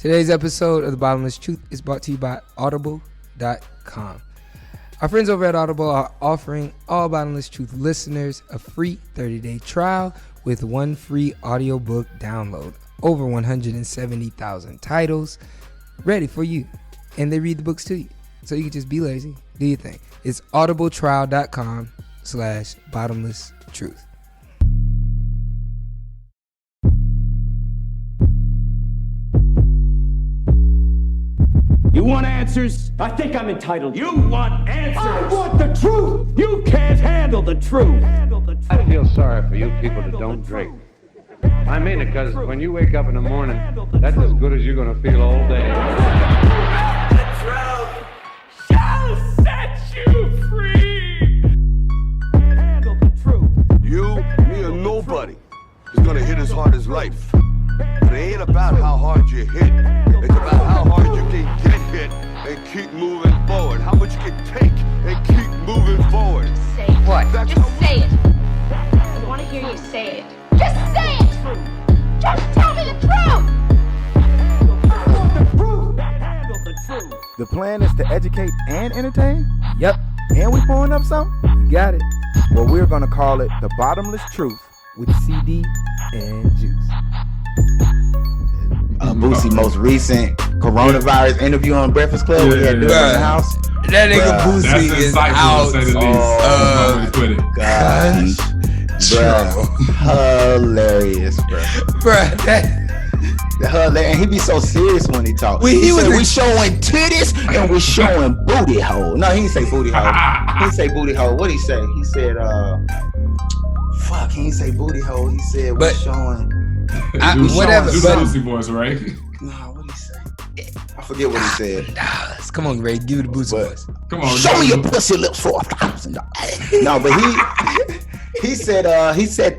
Today's episode of The Bottomless Truth is brought to you by Audible.com. Our friends over at Audible are offering all Bottomless Truth listeners a free 30-day trial with one free audiobook download. Over 170,000 titles ready for you. And they read the books to you. So you can just be lazy. Do your thing. It's audibletrial.com/bottomlesstruth. You want answers? I think I'm entitled. You want answers? I want the truth! You can't handle the truth. I feel sorry for you people that don't drink. I mean it, because when you wake up in the morning, that's as good as you're going to feel all day. The truth shall set you free. Handle the truth. You, me, or nobody is gonna hit as hard as life. But it ain't about how hard you hit. It's about how hard you can get hit and keep moving forward. How much you can take and keep moving forward. Say what? Just say it. I want to hear you say it. Just say it! Just tell me the truth! Handle the truth. The plan is to educate and entertain? Yep, And we pulling up something? you got it. Well, we're going to call it The Bottomless Truth with CD and Juice. Boosie most recent coronavirus interview on Breakfast Club. We had dude in the house. That nigga Bruh, Boosie That's is insightful out. to say the least. That's put it. Gosh, bruh, hilarious, bro. Bruh, that... And he be so serious when he talk. When he was said, in- we showing titties and we showing booty hole. No, he didn't say booty hole. He didn't say booty hole. What did he say? He said, fuck, he didn't say booty hole. He said, we're But- showing. whatever, Do but- the Boosie voice, right? Nah, what did he say? I forget what he said. Come on, Ray, give it a Boosie But- voice. Come on. Show me your pussy lips for $1,000. No, but he said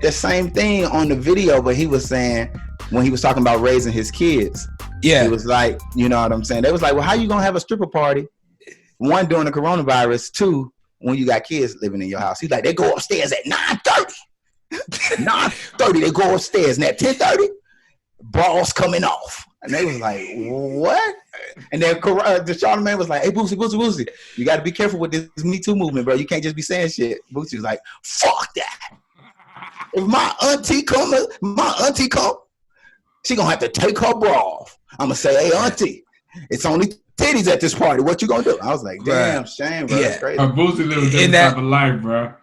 the same thing on the video, but he was saying when he was talking about raising his kids. Yeah. He was like, you know what I'm saying? They was like, well, how you gonna have a stripper party? One, during the coronavirus. Two, when you got kids living in your house. He's like, they go upstairs at 9:30. 9:30, they go upstairs, and at 10:30, bras coming off. And they was like, what? And then the Charlamagne was like, hey, Boosie, you got to be careful with this Me Too movement, bro. You can't just be saying shit. Boosie was like, fuck that. If my auntie come, she gonna have to take her bra off. I'm gonna say, hey, auntie, it's only titties at this party. What you gonna do? I was like, damn, shame, bro. Yeah. That's crazy. Boosie living In different that- type of life, bro.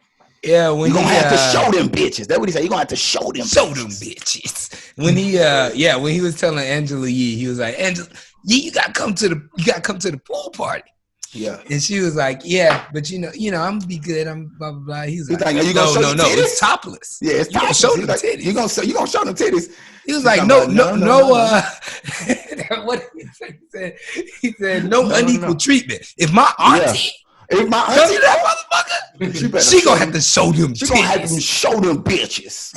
Yeah, when You gonna he, have to show them bitches. That's what he said. You gonna have to show them. show them bitches. When he when he was telling Angela Yee, he was like, Angela Yee, you gotta come to the pool party. Yeah. And she was like, yeah, but you know, I'm gonna be good. I'm blah blah blah. He's He's like, like, you gonna show your no, titties? it's topless. Yeah, it's You gonna topless. show He's them like, titties. You gonna show them titties. He was He's like, talking no. What did he say? He said, no unequal treatment. If my auntie If my comes auntie to that motherfucker, she gonna have to show them She gonna have to titties. show them bitches.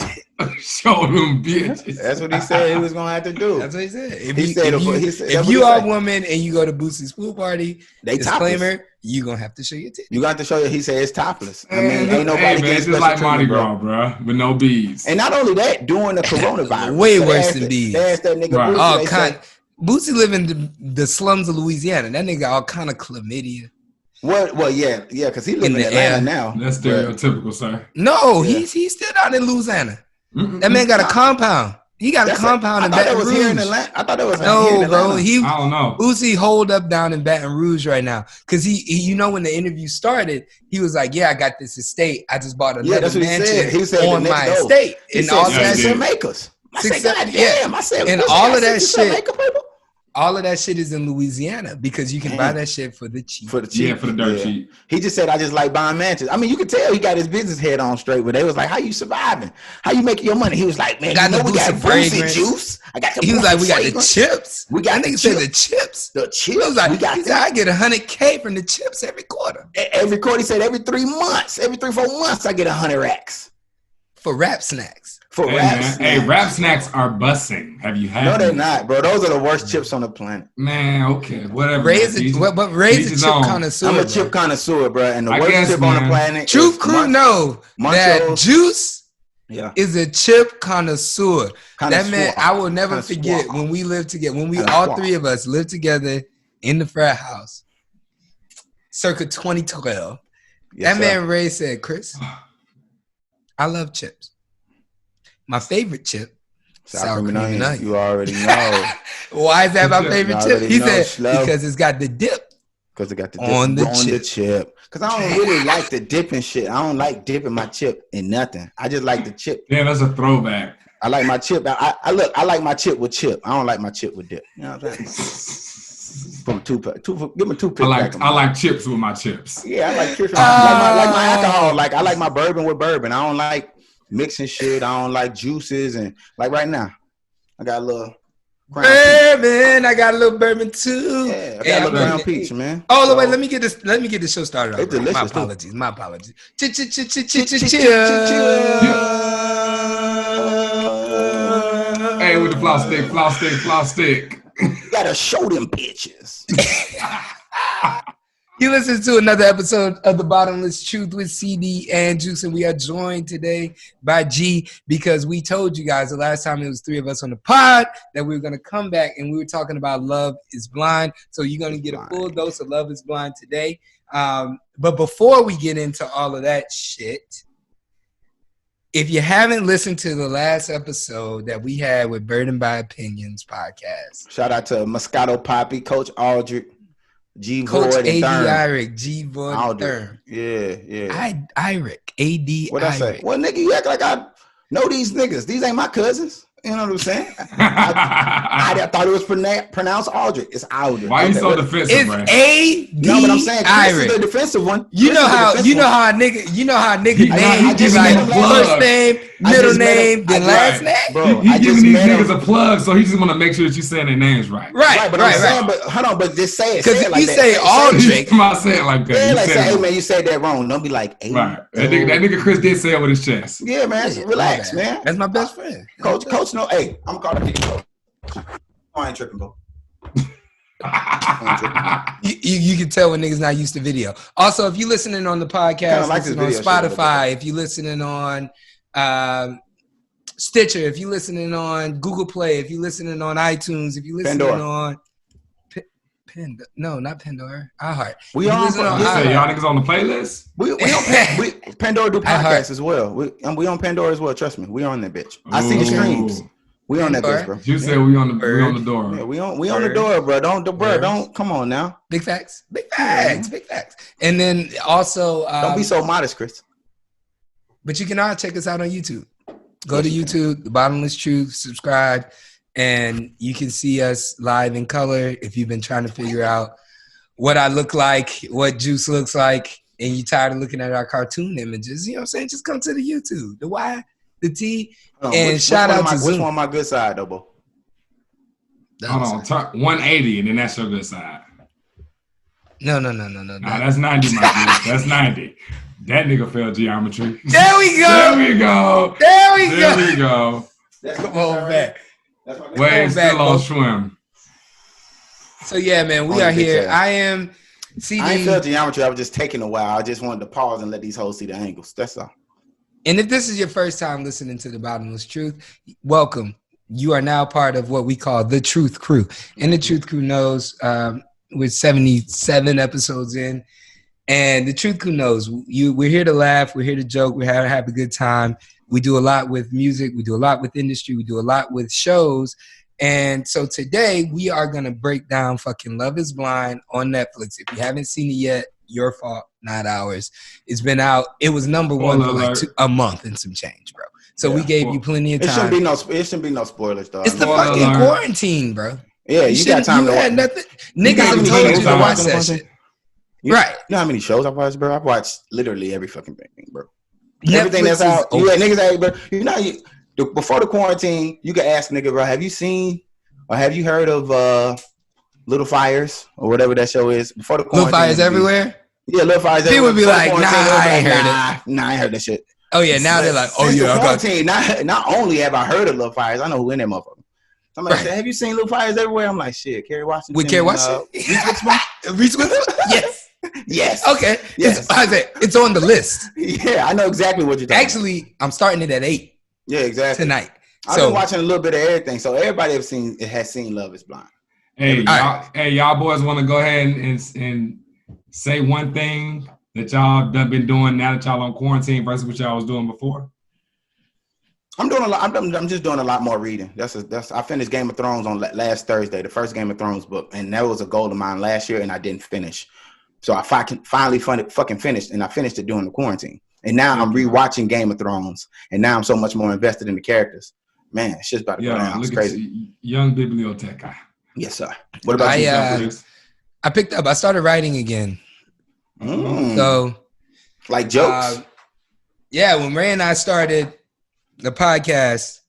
Show them bitches. That's what he said he was gonna have to do. That's what he said. If He you, said- if you, he said- if that's you what he are a said. woman and you go to Boosie's pool party, They disclaimer, topless. you gonna have to show your titties. You got to show you. He said it's topless. I mean, Hey, ain't nobody man, getting it's special just like Mardi treatment, Gras, bro. bro, with no beads. And not only that, during the coronavirus, Way they worse asked than that- bees. They asked that nigga Right. Boosie, All they kind. said, Boosie live in the slums of Louisiana. That nigga got all kind of chlamydia. Well, yeah, because he live in the Atlanta air. now. That's stereotypical, sir. No, Yeah. he's still down in Louisiana. That man got a compound. He got a That's compound I in thought that Baton was here in Rouge. Atlanta. I thought that was here in No, Atlanta. bro. I don't know. Boosie holed up down in Baton Rouge right now. Cause he you know, when the interview started, he was like, yeah, I got this estate. I just bought Yeah, another that's what he mansion said. He said on the next my door. estate. He And said all Yeah, that he 6 did. acres. I Six- said, God yeah. damn. I said, And what's all of that 67 shit- acre, people? all of that shit is in Louisiana because you can Damn. buy that shit for the cheap. For the cheap. Yeah, for the dirt cheap. He just said, I just like buying mansions. I mean, you could tell he got his business head on straight, but they was like, how you surviving? How you making your money? He was like, man, Got you know the we got Boosie Boosie fragrance. juice. I got the He was Boosie like, we got the fragrance. chips. We got that the nigga said chips. the chips. The He chips. was like, we got he said, I get 100K from the chips every quarter every quarter. He said every 3 months, every 3-4 months, I get 100 racks for rap snacks. for Hey, raps. man. Hey, rap snacks are bussing. Have you had No, they're them? not, bro. Those are the worst chips on the planet. Man, okay, whatever. Raise man. but raise each a his chip own. connoisseur. I'm a bro. chip connoisseur, bro, and the I worst guess, chip on the man. planet. Truth is crew know that Munchos. juice Yeah. is a chip connoisseur. That man, Connoisseur. I will never Connoisseur. forget when we lived together. When we all Connoisseur. three of us lived together in the frat house, circa 2012. Yes, That man Ray said, "Chris, I love chips. My favorite chip, sour cream and onion." You already know. Why is that my favorite chip? He said, Slow. because it's got the dip. Because it got the dip On the chip. Because I don't really like the dipping shit. I don't like dipping my chip in nothing. I just like the chip. Yeah, that's a throwback. I like my chip. I like my chip with chip. I don't like my chip with dip. You know what I'm saying? From give me 2 picks. I like chips with my chips. Yeah, I like chips. Like my alcohol. Like I like my bourbon with bourbon. I don't like mixing shit. I don't like juices and like right now, I got a little bourbon. I got a little bourbon too. Yeah, I got a little brown peach, man. Oh, so, wait, let me get the show started. It's delicious. My apologies. Hey, with the flow stick. You gotta show them bitches. You listen to another episode of The Bottomless Truth with CD and Juice, and we are joined today by G because we told you guys the last time it was 3 of us on the pod that we were going to come back and we were talking about Love is Blind. So you're going to get a full dose of Love is Blind today. But before we get into all of that shit, if you haven't listened to the last episode that we had with Burdened by Opinions podcast. Shout out to Moscato Poppy, Coach Aldrich. G Coach Void A.D. and Irick, G Void Thurm. Yeah. Irick, A.D. What I say? Well, nigga, you act like I know these niggas. These ain't my cousins. You know what I'm saying? I thought it was pronounced Aldrich. It's Aldrich. Why are you so defensive, it's man? No, but I'm saying Chris is the defensive one. You know how nigga name just like made a plug. first name, middle name, then last name. Bro, he giving these niggas a plug, so he just want to make sure that you saying their names right. Right. But I'm saying, but hold on, but just say it. Because if you say Aldrich, I'm not saying like that. Yeah, like say, hey man, you said that wrong. Don't be like, hey. Right. That nigga Chris did say it with his chest. Yeah, man. Relax, man. That's my best friend. Coach, no, hey, I'm calling you coach. I ain't tripping, bro. You can tell when niggas not used to video. Also, if you're listening on the podcast, like listen on Spotify, if you're listening on Stitcher, if you're listening on Google Play, if you're listening on iTunes, if you're listening on no, not Pandora, iHeart. We on iHeart. Y'all niggas on the playlist? We on Pandora do podcasts as well. We on Pandora as well. Trust me, we on that bitch. I see the streams. We on that bitch, bro. You said we on the door. Yeah, we on the door, bro. Don't come on now. Big facts. And then also don't be so modest, Chris. But you can all check us out on YouTube. Go to YouTube, The Bottomless Truth, subscribe, and you can see us live in color if you've been trying to figure out what I look like, what Juice looks like, and you're tired of looking at our cartoon images. You know what I'm saying? Just come to the YouTube, the Y, the T, and shout out to Zoom. Which one my good side, though, bro? Hold on, 180, and then that's your good side. No. Nah, that's 90, my dude. That's 90. That nigga failed geometry. There we go. There we go. Come on back. Wade still on swim. So yeah, man, we are here. I am CD. I ain't failed geometry. I was just taking a while. I just wanted to pause and let these hoes see the angles. That's all. And if this is your first time listening to The Bottomless Truth, welcome. You are now part of what we call the Truth Crew. And the Truth Crew knows we're 77 episodes in. And the Truth Crew knows we're here to laugh. We're here to joke. We're here to have a good time. We do a lot with music. We do a lot with industry. We do a lot with shows. And so today we are going to break down fucking Love is Blind on Netflix. If you haven't seen it yet, your fault, not ours. It's been out. It was number one for like a month and some change, bro. So we gave you plenty of time. It shouldn't be no spoilers, dog. It's the fucking quarantine, bro. Yeah, you got time to watch. Nothing. Niggas told you to watch that shit. Right. You know how many shows I've watched, bro? I've watched literally every fucking thing, bro. Netflix everything that's out. Niggas out, bro. You know, before the quarantine, you could ask nigga, bro, have you seen or have you heard of Little Fires or whatever that show is? Before the quarantine. Little Fires Everywhere? Yeah, Little Fires Everywhere. People would be like, nah, I ain't heard it. Nah, I ain't heard that shit. Oh, yeah, now they're like, oh, yeah, I got quarantine. Not only have I heard of Little Fires, I know who in that motherfucker. Somebody said, have you seen Little Fires Everywhere? I'm like, shit, Kerry Washington. With Kerry Washington? Reese Witherspoon? Yes. Yes. Okay. Yes. It's on the list. Yeah, I know exactly what you're talking about. Actually, I'm starting it at 8. Yeah, exactly. tonight. I've been watching a little bit of everything, so everybody has seen Love Is Blind. Hey, y'all boys want to go ahead and say one thing that y'all done been doing now that y'all on quarantine versus what y'all was doing before? I'm doing a lot. I'm just doing a lot more reading. I finished Game of Thrones on last Thursday, the first Game of Thrones book, and that was a goal of mine last year, and I didn't finish. So I finally fucking finished, and I finished it during the quarantine. And now I'm rewatching Game of Thrones, and now I'm so much more invested in the characters. Man, it's just about to go down. It's crazy. Young biblioteca. Yes, sir. What about you? I started writing again. So, like jokes? Yeah, when Ray and I started the podcast,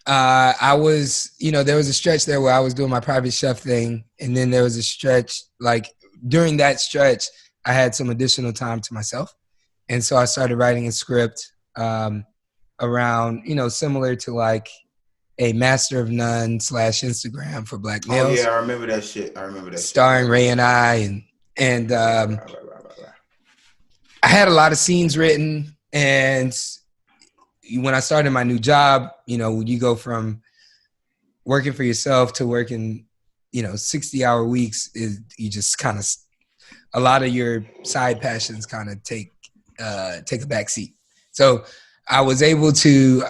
I was, there was a stretch there where I was doing my private chef thing. And then there was a stretch, like during that stretch, I had some additional time to myself. And so I started writing a script around, similar to like a Master of None / Instagram for Black males. Oh yeah, I remember that shit. Starring Ray and I, and I had a lot of scenes written. And when I started my new job, when you go from working for yourself to working, 60-hour weeks, you just kind of, a lot of your side passions kind of take a back seat. So I was able to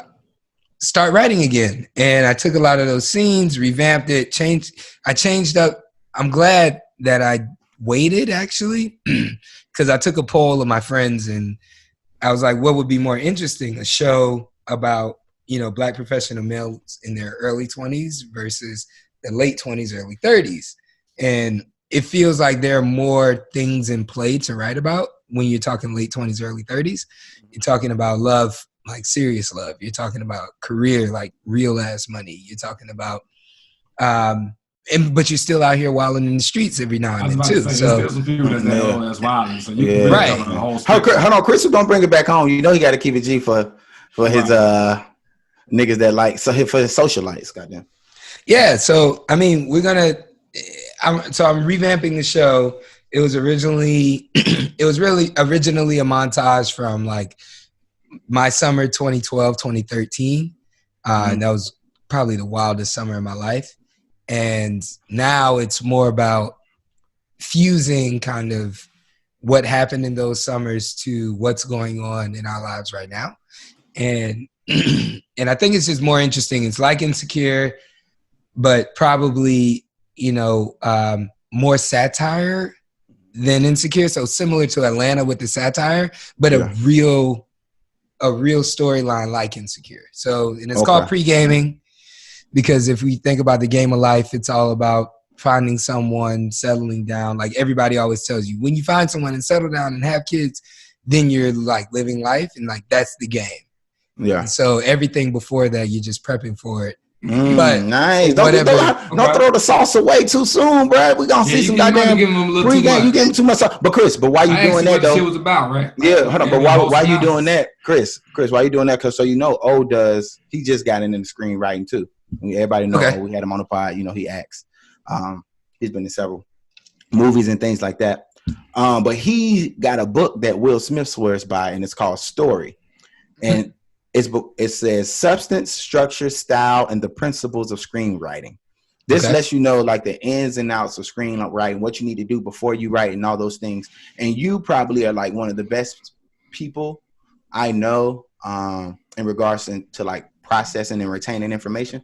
start writing again. And I took a lot of those scenes, revamped it, I changed up. I'm glad that I waited actually, because I took a poll of my friends and I was like, what would be more interesting? A show about, Black professional males in their early 20s versus the late 20s, early 30s. And it feels like there are more things in play to write about when you're talking late 20s, early 30s. You're talking about love, like serious love. You're talking about career, like real ass money. You're talking about, but you're still out here wilding in the streets every now and then too. So there's some people that's wilding. So you can really cover the whole hold on, Chris, don't bring it back home. You got to keep it G for his niggas that like for his socialites. Goddamn. Yeah. So I mean, I'm revamping the show. It was originally a montage from like my summer 2012, 2013. And that was probably the wildest summer of my life. And now it's more about fusing kind of what happened in those summers to what's going on in our lives right now. And and I think it's just more interesting. It's like Insecure, but probably, more satire than Insecure. So similar to Atlanta with the satire, but a real storyline like Insecure. So, and it's called Pre-Gaming because if we think about the game of life, it's all about finding someone, settling down. Like everybody always tells you, when you find someone and settle down and have kids, then you're like living life and like that's the game. Yeah. And so everything before that, you're just prepping for it. But nice. Don't throw the sauce away too soon, bro. We're gonna see some goddamn pre-game. You gave him too much sauce. But Chris, why you doing that though? Shit was about, right? Yeah, hold on. But why you doing that, Chris? Why you doing that? Because he just got into the screenwriting too. Everybody know we had him on the pod. He acts. He's been in several movies and things like that. But he got a book that Will Smith swears by, and it's called Story. And it says substance, structure, style, and the principles of screenwriting. This lets you know like the ins and outs of screenwriting, what you need to do before you write and all those things. And you probably are like one of the best people I know in regards to like processing and retaining information.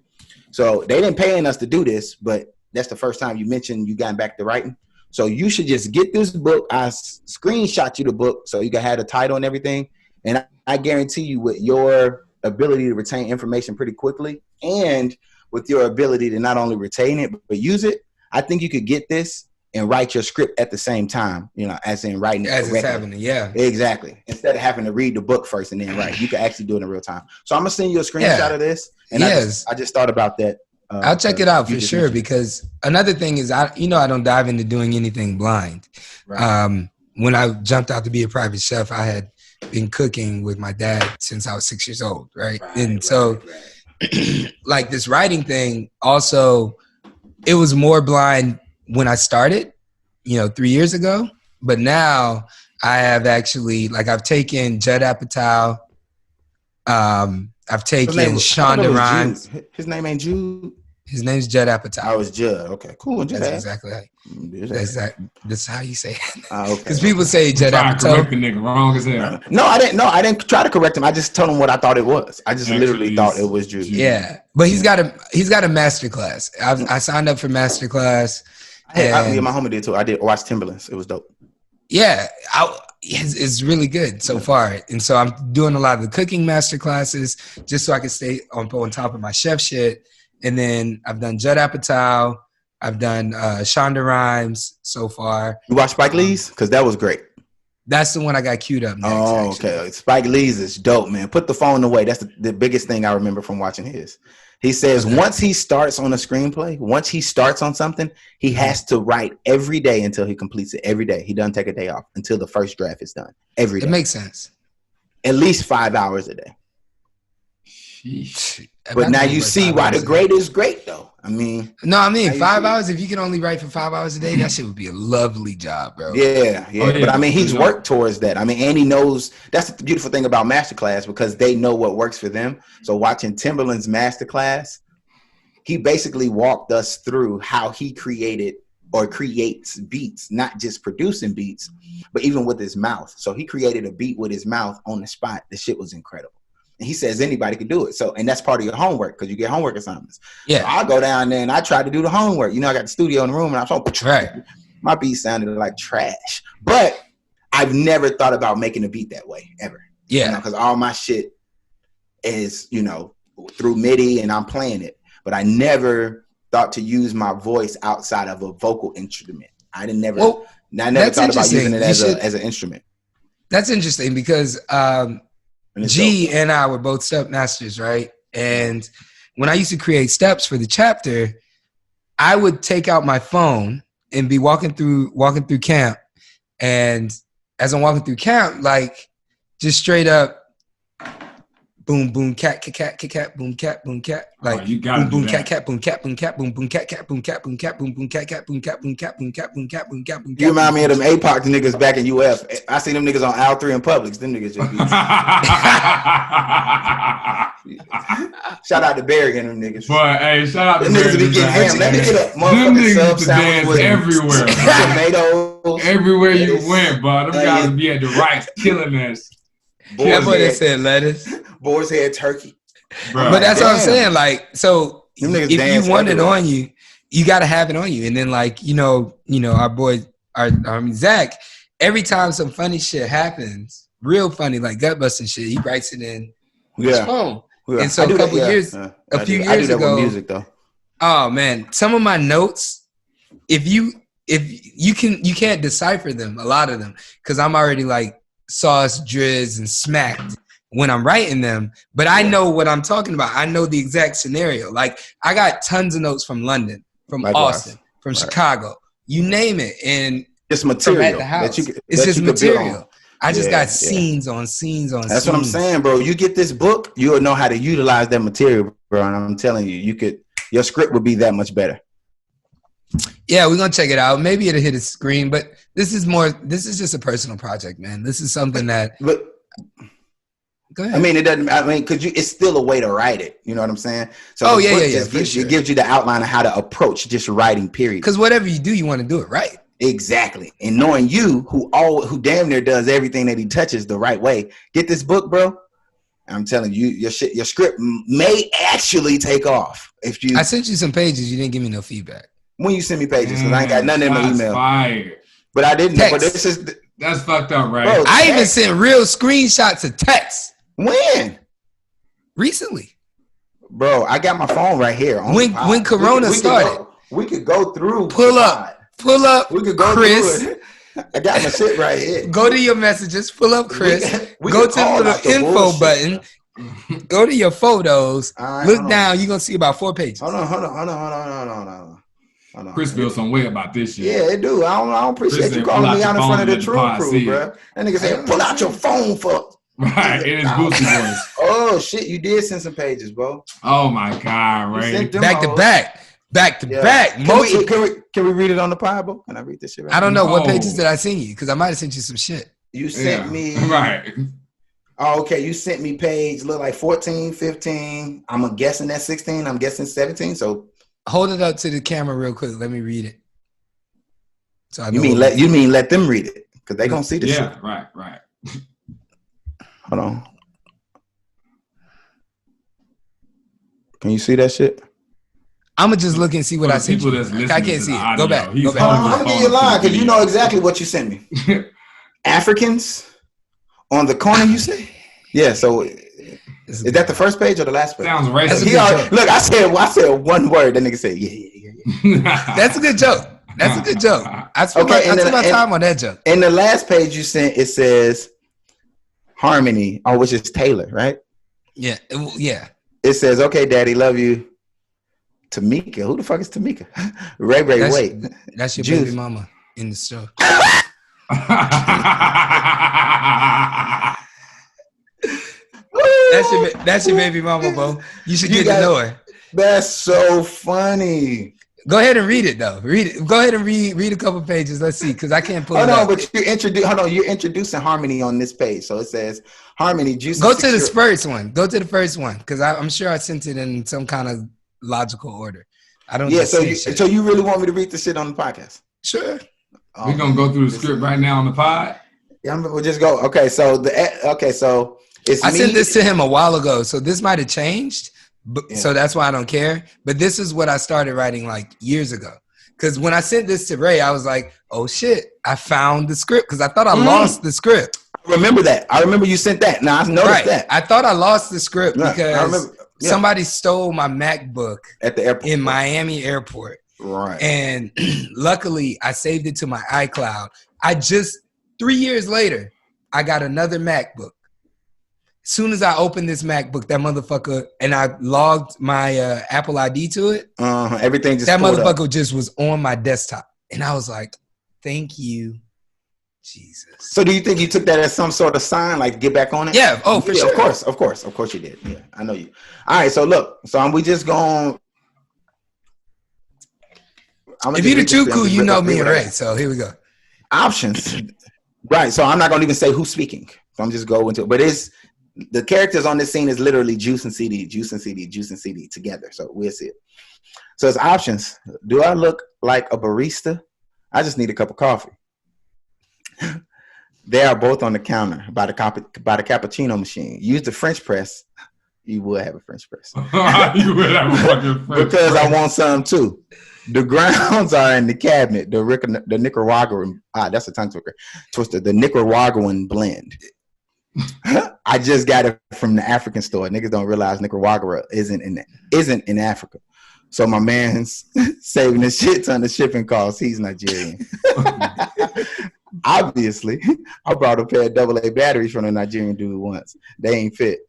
So they didn't paying us to do this, but that's the first time you mentioned you got back to writing. So you should just get this book. I screenshot you the book so you can have the title and everything. And I guarantee you with your ability to retain information pretty quickly and with your ability to not only retain it, but use it, I think you could get this and write your script at the same time, as in writing it as correctly. It's happening, yeah. Exactly. Instead of having to read the book first and then write, you can actually do it in real time. So I'm going to send you a screenshot of this. And I just thought about that. I'll check it out for sure because another thing is, I don't dive into doing anything blind. Right. When I jumped out to be a private chef, I had been cooking with my dad since I was 6 years old, right? So like this writing thing also, it was more blind when I started, 3 years ago. But now I have actually, like I've taken Judd Apatow, I've taken Shonda Rhimes. His name ain't Jude. His name's Judd Apatow. I was Judd. Okay, cool. That's exactly how. That's how you say it. Okay. Because people say Judd Trying to correct the Apatow. nigga wrong as hell. No, I didn't. No, I didn't try to correct him. I just told him what I thought it was. I just literally thought it was Jude. Yeah, but he's got a master class. I signed up for master class. My homie did too. I did watch Timberlands. It was dope. Yeah, it's really good so far. And so I'm doing a lot of the cooking master classes just so I can stay on top of my chef shit. And then I've done Judd Apatow. I've done Shonda Rhimes so far. You watch Spike Lee's? Because that was great. That's the one I got queued up next. Oh, okay. Spike Lee's is dope, man. Put the phone away. That's the biggest thing I remember from watching his. He says once he starts on a screenplay, once he starts on something, he has to write every day until he completes it. Every day. He doesn't take a day off until the first draft is done. Every day. It makes sense. At least 5 hours a day. Sheesh. But now you see why the great is great, though. I mean, 5 hours. If you can only write for 5 hours a day, that shit would be a lovely job, bro. Yeah. But I mean, he's worked towards that. I mean, and he knows that's the beautiful thing about Masterclass because they know what works for them. So watching Timberland's Masterclass, he basically walked us through how he created or creates beats, not just producing beats, but even with his mouth. So he created a beat with his mouth on the spot. The shit was incredible. And he says anybody can do it. So, and that's part of your homework because you get homework assignments. Yeah. So I'll go down there and I try to do the homework. You know, I got the studio in the room and I'm so my beat sounded like trash. But I've never thought about making a beat that way ever. Yeah. Because all my shit is, through MIDI and I'm playing it. But I never thought to use my voice outside of a vocal instrument. I never thought about using it as an instrument. That's interesting because G and I were both step masters, right? And when I used to create steps for the chapter, I would take out my phone and be walking through camp. And as I'm walking through camp, like just straight up boom, boom, cat, cat, cat, cat, boom, cat, boom, cat. Like you gotta boom, boom, do cat, that. cat, boom, cat, boom, cat, boom, boom, cat, cat, boom, cat, boom, cat, boom, boom, cat, cat, boom, cat, boom, cat, boom, cat, boom, cat, boom, cat, boom. You remind me of them APOC niggas back in UF. I seen them niggas on Al 3 and Publix. Them niggas just be shout out to Barry and them niggas. But hey, shout out to them niggas be getting ham. Let me get a motherfucking sub sandwich with everywhere. Tomatoes. Everywhere you went, bro. Them guys be at the right killing us. That boy that said lettuce. Boar's head turkey. Bro, but that's what I'm saying. Like, so if you want it on you, you got to have it on you. And then, like, our boy, Zach, every time some funny shit happens, real funny, like gut busting shit, he writes it in his phone. Yeah. And so a few years ago, with music though. Oh man, some of my notes, if you can't decipher them, a lot of them, because I'm already like sauce, drizz, and smacked when I'm writing them, but I know what I'm talking about. I know the exact scenario. Like I got tons of notes from London, from Austin, from Chicago, you name it, and it's material at the house. It's just material. I just got scenes on scenes on That's scenes. what I'm saying, bro. You get this book, you'll know how to utilize that material, bro. And I'm telling you, your script would be that much better. Yeah, we're gonna check it out. Maybe it'll hit a screen, but this is just a personal project, man. This is something that. But go ahead. I mean, it doesn't. I mean, because it's still a way to write it. You know what I'm saying? So it gives you the outline of how to approach just writing. Period. Because whatever you do, you want to do it right. Exactly. And knowing you, who damn near does everything that he touches the right way, get this book, bro. I'm telling you, your script may actually take off if you. I sent you some pages. You didn't give me no feedback. When you send me pages, because I ain't got nothing in my email. Fired. But I didn't. Text. But this is that's fucked up, right? Bro, I even sent real screenshots of text. When? Recently. Bro, I got my phone right here. When Corona started. We could go through. Pull up. We could go Chris. through it. I got my shit right here. Go to your messages. Pull up Chris. Go to the little info button. Go to your photos. Look down. You're going to see about 4 pages. Hold on. Chris feels some way about this shit. Yeah, it do. I don't appreciate you calling me out in front of the True Crew, bro. That nigga said, pull out your phone for. Right, it is Boosie voice. Oh, shit. You did send some pages, bro. Oh, my God, right? Back to back. Can we read it on the pod, bro? Can I read this shit right I don't know. What pages did I send you? Because I might have sent you some shit. You sent me. Right. Oh, okay. You sent me page look like 14, 15. I'm guessing that's 16. I'm guessing 17. So Hold it up to the camera real quick. Let me read it. So I you know mean let them read it because they gonna see the shit. Yeah, right. Hold on. Can you see that shit? I'm gonna just look and see what For I the sent people you. that's I listening can't to see the it. Go audio, back. he's Go back. holding I'm his gonna give phone you a up to line the because you know video. exactly what you sent me. Africans on the corner, you say? Yeah. So is that the first page or the last page? Sounds That's a racist. good joke. Look, I said one word. That nigga said yeah. That's a good joke. That's a good joke. I spent my time on that joke. In the last page you sent, it says Harmony, which is Taylor, right? Yeah. It says, "Okay, Daddy, love you." Tamika, who the fuck is Tamika? Ray, wait. That's your Juice. baby mama in the show. That's your baby mama, bro. You should get to know her. That's so funny. Go ahead and read it though. Read it. Go ahead and read a couple pages. Let's see, because I can't pull it up. But you're introducing Harmony on this page. So it says Harmony, Juice. Go to the first one. Go to the first one, because I'm sure I sent it in some kind of logical order. I don't. Yeah. So you really want me to read the shit on the podcast? Sure. We're gonna go through the script right now on the pod. Yeah, we'll just go. Okay. So I sent this to him a while ago, so this might have changed. So that's why I don't care. But this is what I started writing like years ago. Because when I sent this to Ray, I was like, "Oh shit, I found the script." Because I thought I lost the script. Remember that? I remember you sent that. Now I noticed that. I thought I lost the script because Yeah. somebody stole my MacBook at the airport in Miami airport. Right. And luckily, I saved it to my iCloud. 3 years later, I got another MacBook. As soon as I opened this MacBook, that motherfucker, and I logged my Apple ID to it, everything just that motherfucker just was on my desktop. And I was like, thank you, Jesus. So do you think you took that as some sort of sign, like get back on it? Yeah. Oh, for sure. Of course you did. Yeah, I know you. All right, so look. So we just going. If you the Chuku, you know me and Ray. So here we go. Options. Right. So I'm not going to even say who's speaking. So I'm just going into it. But the characters on this scene is literally Juice and CD together. So we'll see it. So it's options. Do I look like a barista? I just need a cup of coffee. They are both on the counter by the cappuccino machine. Use the French press. You would have a French press. You would have a fucking French because press. I want some too. The grounds are in the cabinet. The Nicaraguan. That's a tongue twister. The Nicaraguan blend. I just got it from the African store. Niggas don't realize Nicaragua isn't in Africa. So my man's saving a shit ton of shipping costs. He's Nigerian. Obviously, I brought a pair of AA batteries from a Nigerian dude once. They ain't fit.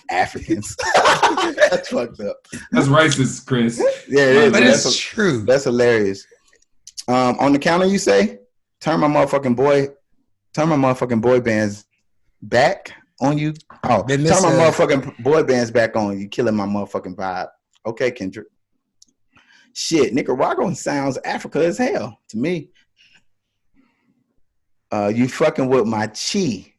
Africans. That's fucked up. That's racist, Chris. Yeah, it is. But it's true. That's hilarious. On the counter, you say, turn my motherfucking boy bands back on you. Oh, turn my motherfucking boy bands back on you. Killing my motherfucking vibe. Okay, Kendrick. Shit, Nicaraguan sounds Africa as hell to me. You fucking with my chi.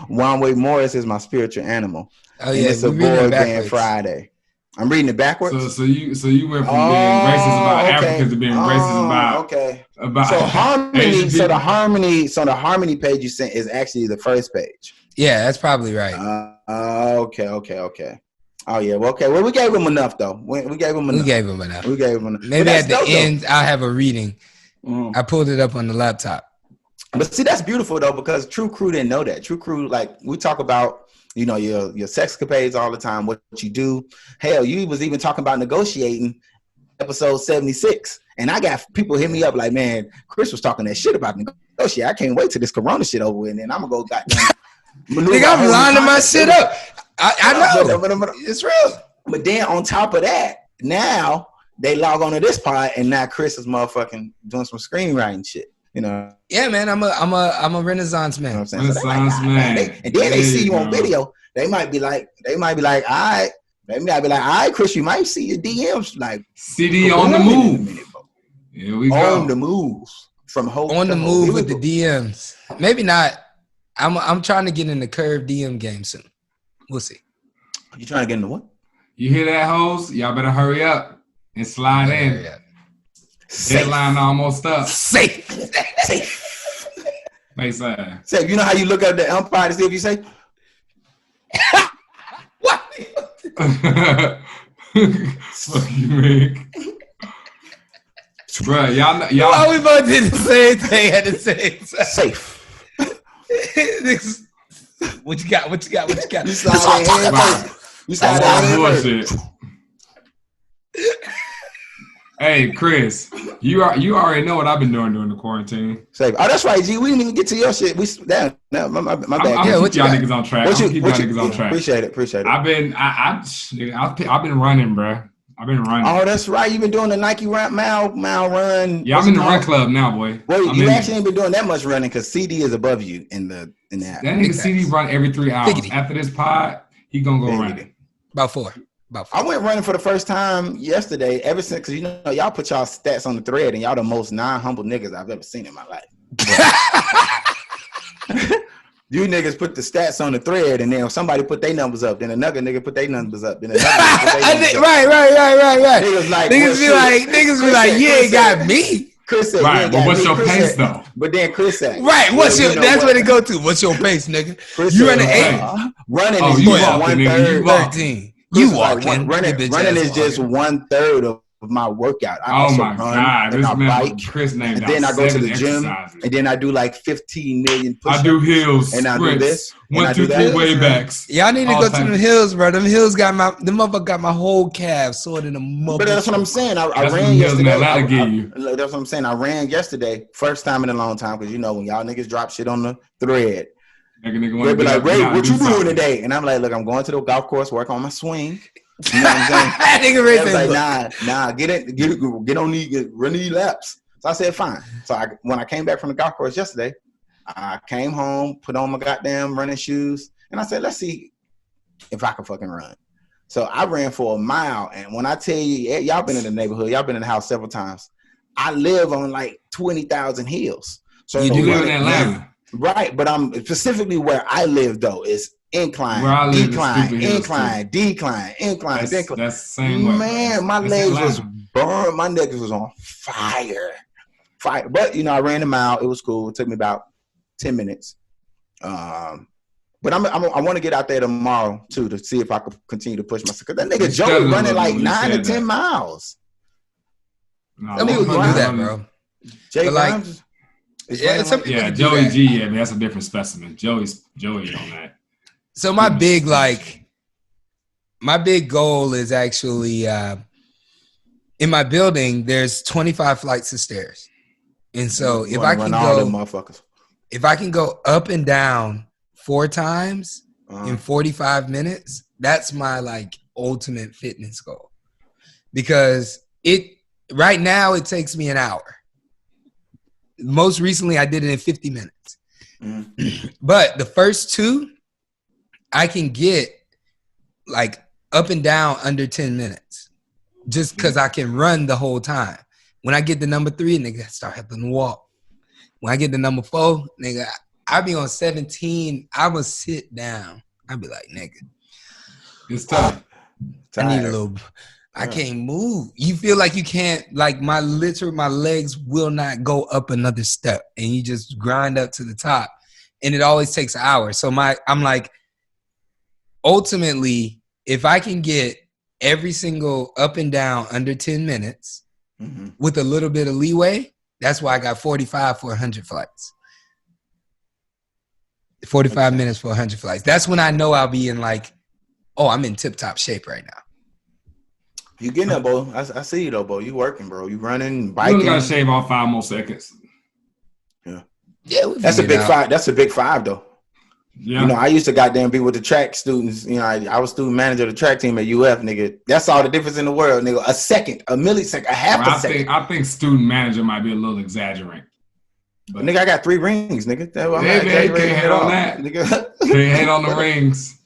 One-Way Morris is my spiritual animal. Oh yeah, it's a boy band Friday. I'm reading it backwards. So you went from being racist about Africans to being racist about so harmony. So the harmony page you sent is actually the first page. Yeah, that's probably right. Okay. Oh yeah. Well, okay. Well, we gave him enough though. We gave him enough. Maybe at the end I'll have a reading. I pulled it up on the laptop. But see, that's beautiful though, because True Crew didn't know that. True Crew, like we talk about, your sexcapades all the time, what you do. Hell, you was even talking about negotiating episode 76. And I got people hit me up like, man, Chris was talking that shit about negotiating. I can't wait till this Corona shit over with, and then I'm gonna go goddamn. Nigga, I'm lining my shit up. I know. But it's real. But then on top of that, now they log on to this pod, and now Chris is motherfucking doing some scrrowriting shit. Yeah, man. I'm a Renaissance man. Renaissance man. And then they see you on video. They might be like, all right. Maybe I'd be like, all right, Chris, you might see your DMs like CD on the move. Here we go. On the move from Hope. On the move with the DMs. Maybe not. I'm trying to get in the curve DM game soon. We'll see. You trying to get into what? You hear that, hoes? Y'all better hurry up and slide in. Hurry up. Deadline almost up. Safe. Face ass. Safe. You know how you look at the umpire to see if you say? What? Fuck you, Rick. Bro, y'all. Why we both did the same thing at the same time? Safe. What you got? You slide in first. You slide in bullshit. Hey, Chris, you already know what I've been doing during the quarantine. Safe. Oh, that's right, G. We didn't even get to your shit. My bad. I'm keep y'all niggas on track. Appreciate it. I've been running, bro. I've been running. Oh, that's right. You've been doing the Nike mile run. Yeah, I'm in the run club now, boy. Well, you actually ain't been doing that much running because CD is above you in the app. That nigga CD run every 3 hours. Figgity. After this pod, he gonna go running. About four. I went running for the first time yesterday. Ever since, because you know y'all put y'all stats on the thread, and y'all the most non-humble niggas I've ever seen in my life. You niggas put the stats on the thread, and then somebody put their numbers up, then another nigga put their numbers up, then another nigga put their numbers up. Right. Niggas be like, you ain't got me. Chris said, right, but what's your pace though? But then Chris said, right, that's where they go to. What's your pace, nigga? Chris you said, running 8? Running is just walking, 1/3. 13. You walking. Running is just 1/3 of my workout. I Oh also my run, God, and this I man, bike, Chris named and then I go to the gym, exercises. and then I do like 15 million push-ups. I do hills, and sprints, I do this, 1, 2, 3 way backs. Y'all need to go to them hills, bro. Them hills got the motherfucker got my whole calf sore in the motherfucker. But that's what I'm saying. I ran yesterday. That's what I'm saying. I ran yesterday, first time in a long time, because you know when y'all niggas drop shit on the thread, they be like, "Ray, what you doing today?" And I'm like, "Look, I'm going to the golf course, work on my swing." You know what I'm saying? Nigga like, nah, get on these, run these laps. So I said, fine. So when I came back from the golf course yesterday, I came home, put on my goddamn running shoes, and I said, let's see if I can fucking run. So I ran for a mile, and when I tell you, y'all been in the neighborhood, y'all been in the house several times. I live on like 20,000 hills. So you do live in Atlanta, right? But I'm specifically where I live though is incline, decline. That's the same way. Man, my legs was burned. My neck was on fire. But you know, I ran a mile. It was cool. It took me about 10 minutes. But I want to get out there tomorrow too to see if I could continue to push myself. Cause that nigga Joey running like 9 to 10 miles. No, some people can do that, bro. Jay like, Joey G. Yeah, man, that's a different specimen. Joey on that. So my big goal is actually in my building. There's 25 flights of stairs, and so if I can go up and down 4 times in 45 minutes, that's my like ultimate fitness goal. Because right now it takes me an hour. Most recently, I did it in 50 minutes, but the first 2. I can get like up and down under 10 minutes just because I can run the whole time. When I get to number 3, nigga, I start having to walk. When I get to number 4, nigga, I be on 17. I will sit down. I be like, nigga, it's tough. I need a little. I can't move. You feel like you can't, like my legs will not go up another step, and you just grind up to the top, and it always takes an hour. So I'm like, ultimately, if I can get every single up and down under 10 minutes with a little bit of leeway, that's why I got 45 for 100 flights. 45 minutes for 100 flights. That's when I know I'll be in like, I'm in tip-top shape right now. You getting there, Bo. I see you though, Bo. You working, bro. You running, biking. You gotta shave off 5 more seconds. Yeah, that's a big 5. That's a big 5 though. Yeah. You know, I used to goddamn be with the track students. You know, I was student manager of the track team at UF, nigga. That's all the difference in the world, nigga. A second, a millisecond, a half a second. I think student manager might be a little exaggerating. But nigga, I got 3 rings, nigga. I'm not exaggerating at all. Nigga. Can't hate on the rings.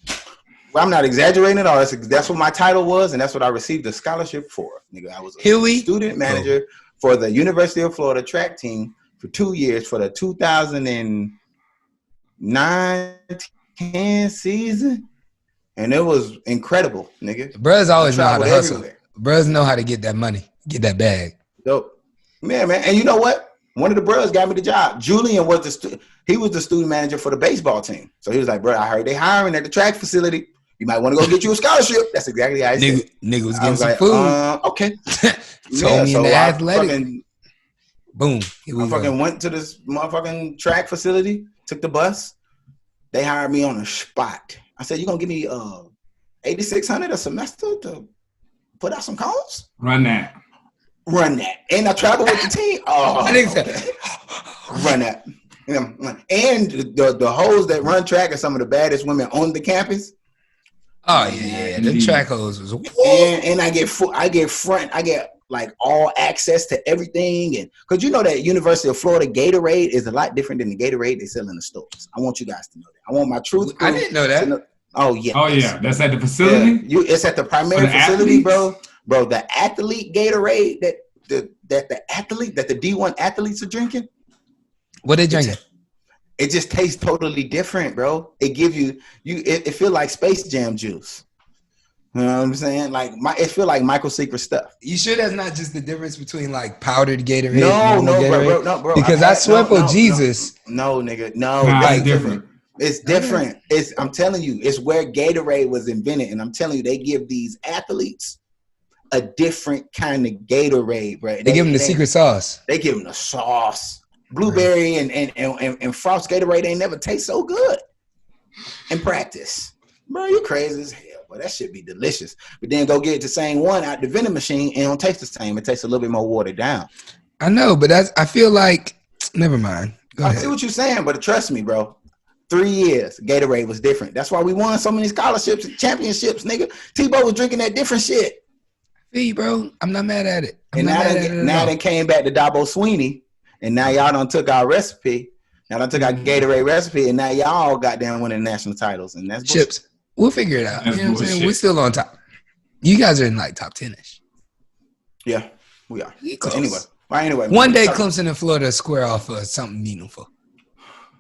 Well, I'm not exaggerating at all. That's what my title was, and that's what I received a scholarship for. Nigga, I was a student manager for the University of Florida track team for 2 years for the 2000 and 9-10 season, and it was incredible, nigga. Bruhs always know how to hustle. Everywhere. Bruhs know how to get that money, get that bag. Dope. Man. And you know what? One of the bros got me the job. Julian was he was the student manager for the baseball team. So he was like, bro, I heard they hiring at the track facility. You might want to go get you a scholarship. That's exactly how I said. Nigga was getting some like, food. Okay. Told me in the athletic. Boom. I fucking went to this motherfucking track facility, took the bus. They hired me on the spot. I said, you gonna give me $8,600 a semester to put out some calls? Run that. And I travel with the team. Oh, okay. Run that. Yeah. And the hoes that run track are some of the baddest women on the campus. Oh yeah. The track hoes was. And I get like all access to everything, and because you know that University of Florida Gatorade is a lot different than the Gatorade they sell in the stores. I want you guys to know that. I want my truth. I didn't know that. Oh yeah. That's at the facility. Yeah. It's at the primary facility, bro. Bro, the athlete Gatorade that the D1 athletes are drinking. What they drinking? It just tastes totally different, bro. It gives it feel like Space Jam juice. You know what I'm saying? Like it feel like Michael Secret stuff. You sure that's not just the difference between like powdered Gatorade? No, bro. Because I swear for Jesus. No, nigga, no. Nah, it's different. It's different. I'm telling you, it's where Gatorade was invented, and I'm telling you, they give these athletes a different kind of Gatorade, bro. They give them the secret sauce. They give them the sauce. Blueberry and Frost Gatorade ain't never taste so good in practice. Bro, you crazy as hell. But that shit be delicious. But then go get the same one out the vending machine and it don't taste the same. It tastes a little bit more watered down. I know, but I feel like, never mind. Go ahead. I see what you're saying, but trust me, bro. 3 years, Gatorade was different. That's why we won so many scholarships and championships, nigga. Tebow was drinking that different shit. See, bro, I'm not mad at it. Now they came back to Dabo Sweeney, and now y'all done took our recipe. Y'all done took our Gatorade recipe, and now y'all got down winning national titles, and that's chips. Bullshit. We'll figure it out. You know what I'm saying? We're still on top. You guys are in like top 10ish. Yeah, we are. Anyway. One day Clemson and Florida square off for something meaningful.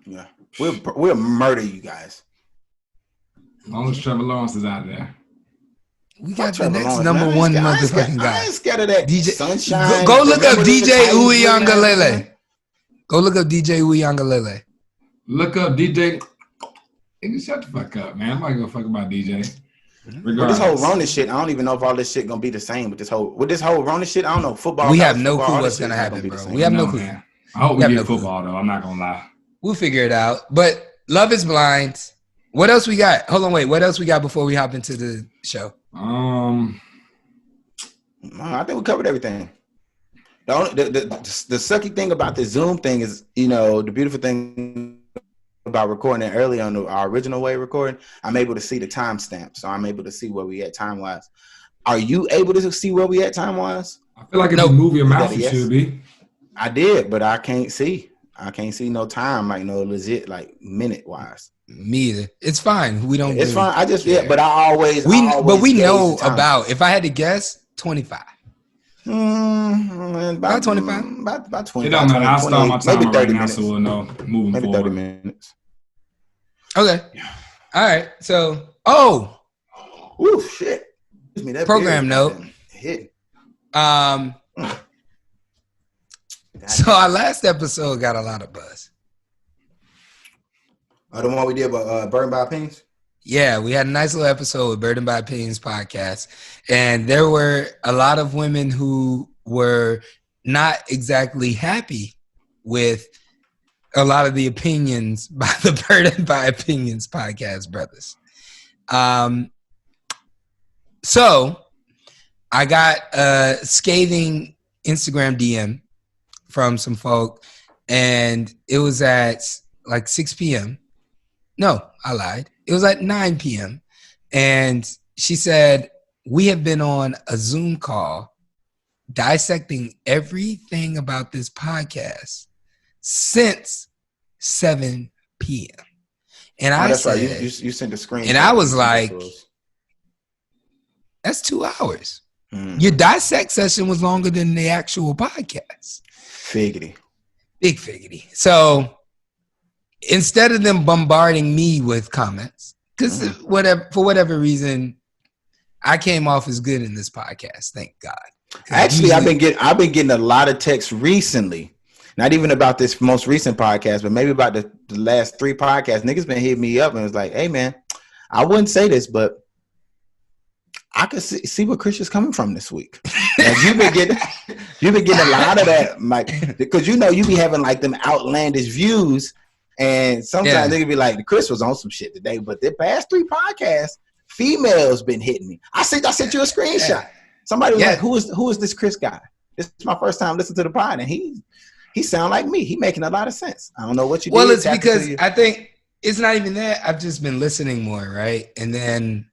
Yeah. We'll murder you guys. As long as Trevor Lawrence is out there. We got the next number one motherfucking guy. I ain't scared of that. DJ Sunshine. Go look up DJ Uiagalelei. Go look up DJ Uiagalelei. Look up DJ. Shut the fuck up, man. I'm not gonna fuck about DJ. With this whole Rona shit, I don't even know if all this shit gonna be the same. With this whole Rona shit, I don't know. Football. We have no clue what's gonna happen, bro. We have no clue. Man. I hope we get football though. I'm not gonna lie. We'll figure it out. But Love is Blind. What else we got? Hold on, wait. What else we got before we hop into the show? I think we covered everything. The sucky thing about the Zoom thing is, the beautiful thing about recording it early on our original way of recording, I'm able to see the timestamp. So I'm able to see where we at time-wise. Are you able to see where we at time-wise? I feel like if you move your mouse, it should be. I did, but I can't see. I can't see no time, like no legit, like minute-wise. Me either. It's fine. We don't. It's fine. I just but I always. But we know about. If I had to guess, 25. About 25. About 20. It don't matter. I'll start my timer maybe 30 right now, minutes. so we'll know moving maybe forward. 30 minutes. Okay. All right. So, ooh, shit. Me, that program note. Hit. So our last episode got a lot of buzz. The one we did about Burden by Opinions? Yeah, we had a nice little episode with Burden by Opinions podcast. And there were a lot of women who were not exactly happy with a lot of the opinions by the Burden by Opinions podcast brothers. So I got a scathing Instagram DM from some folk, and it was at like 6 p.m. No, I lied. It was at 9 p.m. And she said, we have been on a Zoom call dissecting everything about this podcast since 7 p.m. And I that's said, right. You sent the screen. And I was like, that's 2 hours. Your dissect session was longer than the actual podcast. Figgity. Big figgity. So instead of them bombarding me with comments, because for whatever reason, I came off as good in this podcast. Thank God. Actually, I've been getting a lot of texts recently. Not even about this most recent podcast, but maybe about the last 3 podcasts. Niggas been hitting me up and was like, "Hey, man, I wouldn't say this, but I could see where Christian's coming from this week." Like, you've been getting a lot of that, like, because you be having like them outlandish views, and sometimes they could be like, "Chris was on some shit today," but the past 3 podcasts, females been hitting me. I sent you a screenshot. Yeah. Somebody was like, "Who is this Chris guy?" This is my first time listening to the pod, and he sound like me. He making a lot of sense. I don't know what you did. Well, it's because I think it's not even that. I've just been listening more, right? And then,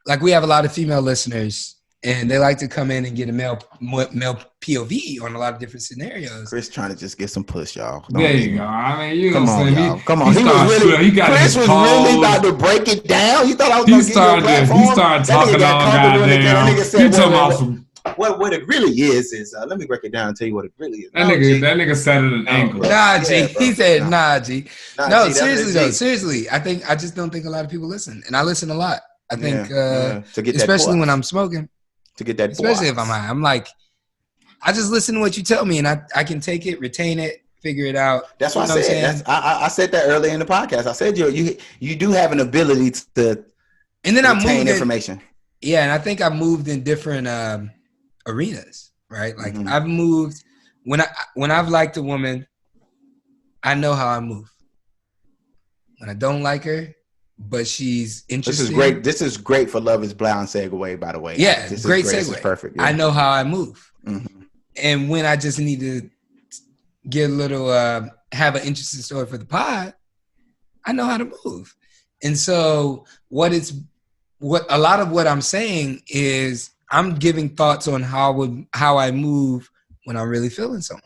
like, we have a lot of female listeners, and they like to come in and get a male POV on a lot of different scenarios. Chris trying to just get some push, y'all. There you go. I mean, come on, y'all. Come on. Chris was really about to break it down. You thought I was going to give you a platform? He started talking all goddamn. He talking about some. What it really is let me break it down and tell you what it really is. That nigga said it an angle. Nah, G. He said, nah, G. No, seriously though. Seriously, I just don't think a lot of people listen, and I listen a lot. I think, to get especially when I'm smoking, to get that, especially if I'm high, I'm like, I just listen to what you tell me, and I can take it, retain it, figure it out. That's what I said. I said that earlier in the podcast. I said you do have an ability to, and then I moved information. Yeah, and I think I moved in different arenas, right? Like I've moved when I've liked a woman, I know how I move. When I don't like her, but she's interesting. This is great for Love Is Blind segue, by the way. Yeah, this great is segue. This is perfect. Yeah. I know how I move. And when I just need to get a little, have an interesting story for the pod, I know how to move. And so what a lot of what I'm saying is I'm giving thoughts on how I move when I'm really feeling someone.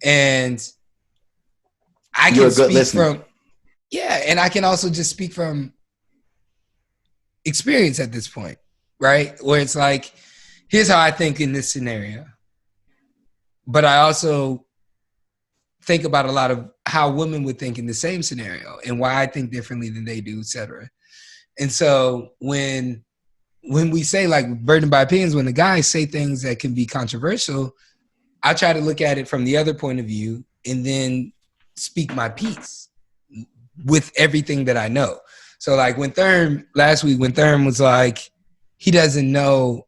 And I can speak from, and I can also just speak from experience at this point, right? Where it's like, here's how I think in this scenario. But I also think about a lot of how women would think in the same scenario and why I think differently than they do, et cetera. And so when we say like burdened by opinions, when the guys say things that can be controversial, I try to look at it from the other point of view and then speak my piece with everything that I know. So like last week when Therm was like, he doesn't know,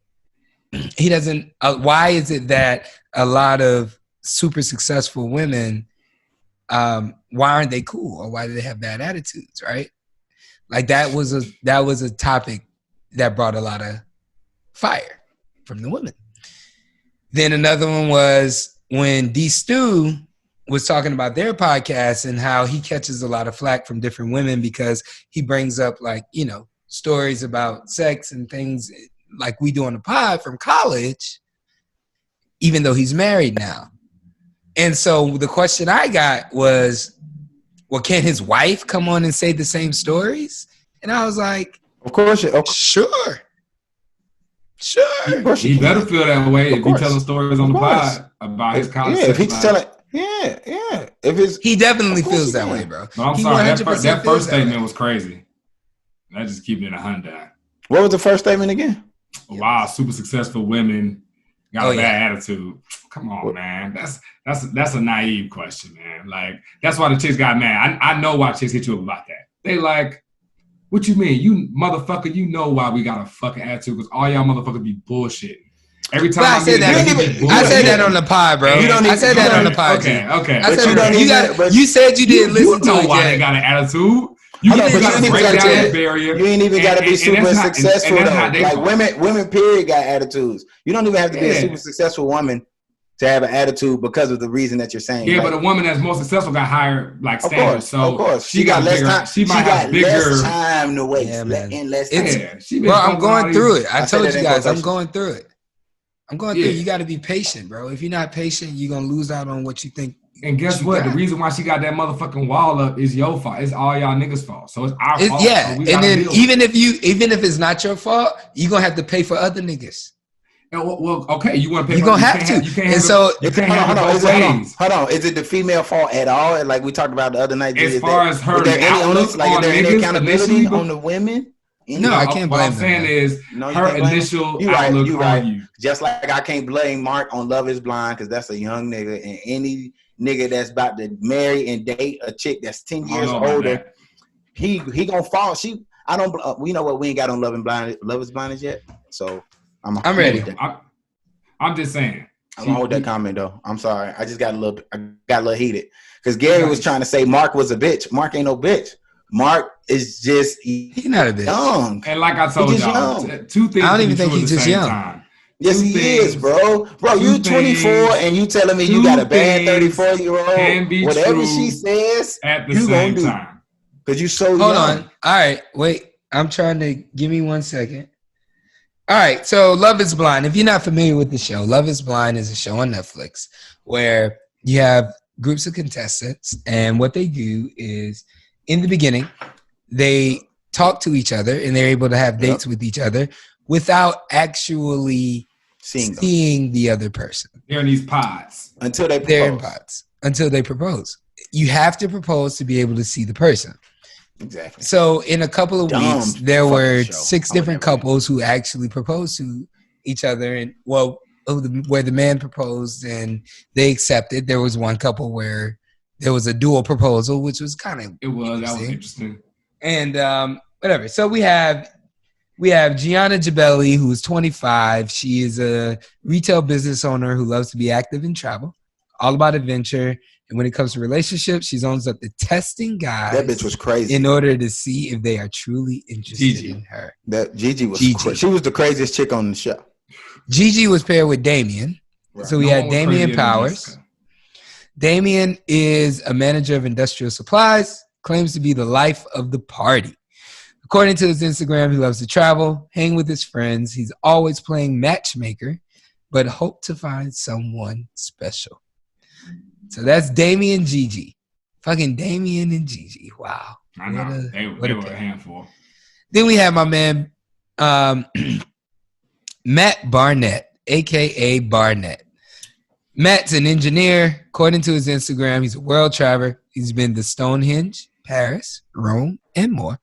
why is it that a lot of super successful women, why aren't they cool? Or why do they have bad attitudes, right? Like that was a topic that brought a lot of fire from the women. Then another one was when D Stu was talking about their podcast and how he catches a lot of flack from different women because he brings up like, stories about sex and things like we do on the pod from college, even though he's married now. And so the question I got was, well, can his wife come on and say the same stories? And I was like, of course. Sure. He better feel that way if he's telling stories on the pod about his college. Yeah, if he's telling, he definitely feels that way, bro. But I'm sorry, that first statement was crazy. I just keep it 100. What was the first statement again? Wow, super successful women got a bad attitude. Come on, man. That's a naive question, man. Like, that's why the chicks got mad. I know why chicks hit you up about that. They like, what you mean? You motherfucker, you know why we got a fucking attitude, because all y'all motherfuckers be bullshit. Every time I said that on the pod, bro. I said that on the pod. Okay. I said you said you didn't listen to it. You know why they got an attitude. You ain't even got to be super successful though. Like women, period, got attitudes. You don't even have to be a super successful woman to have an attitude because of the reason that you're saying. Yeah, but a woman that's more successful got higher like standards. So of course, she got less time. She might have bigger less time to waste. Yeah, man. Less time. Bro, I'm going through it. I told you guys, I'm going through it. You got to be patient, bro. If you're not patient, you're gonna lose out on what you think. And guess what? The reason why she got that motherfucking wall up is your fault. It's all y'all niggas' fault. So it's our fault. Yeah, so and then even if it's not your fault, you're gonna have to pay for other niggas. Well, okay, you want to pay? You're gonna have to. You can't And have so, you can't have it both ways. Hold on. Is it the female fault at all? Like we talked about the other night. As far as her is there any outlook onus, like, on is there any niggas accountability initially, on the women? No, I can't What blame I'm saying them. is No, you her can't blame initial them. outlook You on right. you. Just like I can't blame Mark on Love Is Blind because that's a young nigga, and any nigga that's about to marry and date a chick that's 10 years older, he gonna fall. I don't. We know what we ain't got on Love Is Blind yet. So I'm ready. I'm just saying. I'm gonna hold that comment though. I'm sorry. I got a little heated because Gary was trying to say Mark was a bitch. Mark ain't no bitch. Mark is just he's not a bitch. Young. And like I told y'all, two things. I don't even think he's just young. Time. Yes, he is, bro. Bro, you 24 and you telling me you got a bad 34-year-old. Whatever she says, at the same time. Because you so young. Hold on. All right, wait. I'm trying to give me 1 second. All right, so Love Is Blind. If you're not familiar with the show, Love Is Blind is a show on Netflix where you have groups of contestants, and what they do is, in the beginning, they talk to each other and they're able to have dates with each other without actually seeing the other person. They're in these pods. Until they propose. They're in pods. Until they propose. You have to propose to be able to see the person. Exactly. So in a couple of weeks, there were 6 different couples who actually proposed to each other. And where the man proposed and they accepted. There was one couple where there was a dual proposal, which was kind of that was interesting. And whatever. So we have Gianna Gibelli, who's 25. She is a retail business owner who loves to be active and travel, all about adventure. And when it comes to relationships, she's owns up to testing guys. That bitch was crazy. In order to see if they are truly interested in her. That Gigi was she was the craziest chick on the show. Gigi was paired with Damien. Right. So we had Damien Powers. Damien is a manager of industrial supplies, claims to be the life of the party. According to his Instagram, he loves to travel, hang with his friends. He's always playing matchmaker, but hope to find someone special. So that's Damien and Gigi. Fucking Damien and Gigi. Wow. I know. They were a handful. Then we have my man, Matt Barnett, a.k.a. Barnett. Matt's an engineer. According to his Instagram, he's a world traveler. He's been to Stonehenge, Paris, Rome, and more.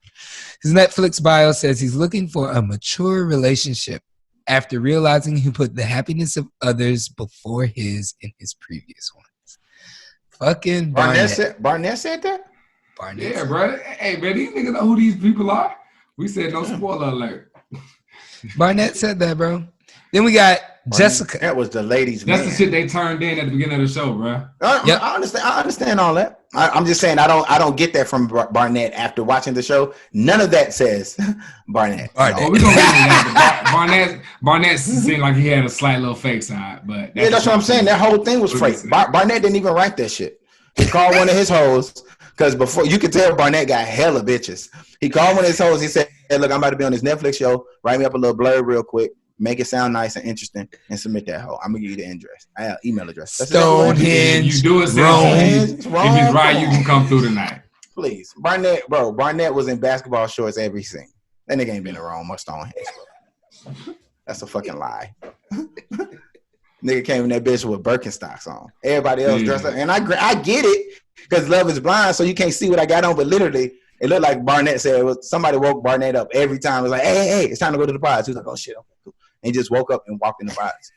His Netflix bio says he's looking for a mature relationship after realizing he put the happiness of others before his in his previous ones. Fucking Barnett. Barnett said that? Barnett. Yeah, bro. Hey, man, these niggas know who these people are. We said no spoiler alert. Barnett said that, bro. Then we got Jessica. That was the ladies' That's man. the shit they turned in at the beginning of the show, bro. I understand all that. I'm just saying I don't get that from Barnett after watching the show. None of that says Barnett. Well, we gonna get into that. Barnett seemed like he had a slight little fake side, but that's what I'm saying. That whole thing was fake. Barnett didn't even write that shit. He called one of his hoes because before you could tell Barnett got hella bitches. He called one of his hoes. He said, "Hey, look, I'm about to be on this Netflix show. Write me up a little blurb real quick. Make it sound nice and interesting, and submit that hoe. I'm gonna give you the address. I have email address. Stonehenge. You do it, if he's right, you can come through tonight. Please, Barnett, bro. Barnett was in basketball shorts every scene. That nigga ain't been in Rome or Stonehenge. That's a fucking lie. Nigga came in that bitch with Birkenstocks on. Everybody else dressed up, and I get it because Love Is Blind, so you can't see what I got on, but literally. It looked like Barnett said somebody woke Barnett up every time. It was like, hey, it's time to go to the pods. He was like, oh shit, okay, cool. And he just woke up and walked in the pods.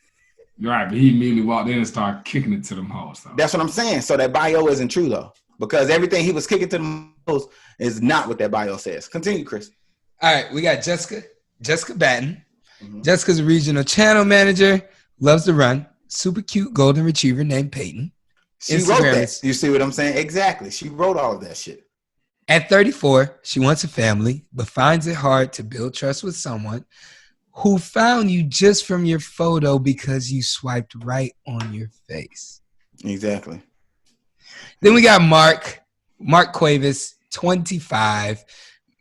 You're right, but he immediately walked in and started kicking it to them hoes. So. That's what I'm saying. So that bio isn't true though, because everything he was kicking to them hoes is not what that bio says. Continue, Chris. All right, we got Jessica Batten. Mm-hmm. Jessica's a regional channel manager, loves to run. Super cute golden retriever named Peyton. She wrote that. You see what I'm saying? Exactly. She wrote all of that shit. At 34, she wants a family, but finds it hard to build trust with someone who found you just from your photo because you swiped right on your face. Exactly. Then we got Mark Cuevas, 25.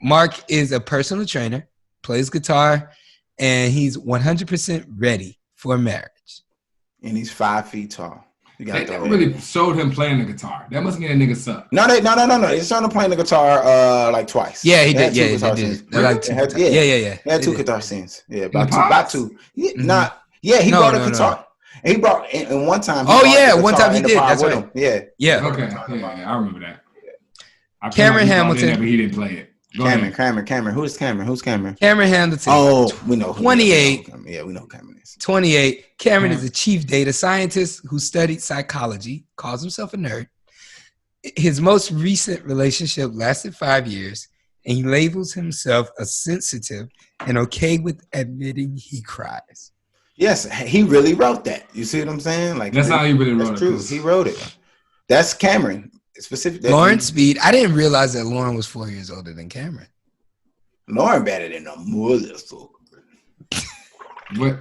Mark is a personal trainer, plays guitar, and he's 100% ready for marriage. And he's 5 feet tall. They really showed him playing the guitar. That must mean that nigga suck. No. They showed him playing the guitar like twice. Yeah, he did. Yeah, he did. He had two guitar scenes. Yeah, about two. Yeah, he No, brought a no, no. guitar. And he brought and one time. Oh, brought yeah, the one guitar time he in the did, pod that's with right. him. Yeah. Yeah. Okay, yeah, I remember that. I feel Cameron like he brought Hamilton. in there, but he didn't play it. Go ahead. Cameron. Who's Cameron? Cameron Hamilton. Oh, we know. 28. Yeah, we know who Cameron is. 28. Cameron Yeah. is a chief data scientist who studied psychology, calls himself a nerd. His most recent relationship lasted 5 years, and he labels himself a sensitive and okay with admitting he cries. Yes, he really wrote that. You see what I'm saying? Like That's how he really wrote that's it. true. He wrote it. That's Cameron. Specifically, Lauren Speed. I didn't realize that Lauren was 4 years older than Cameron. Lauren better than a motherfucker. But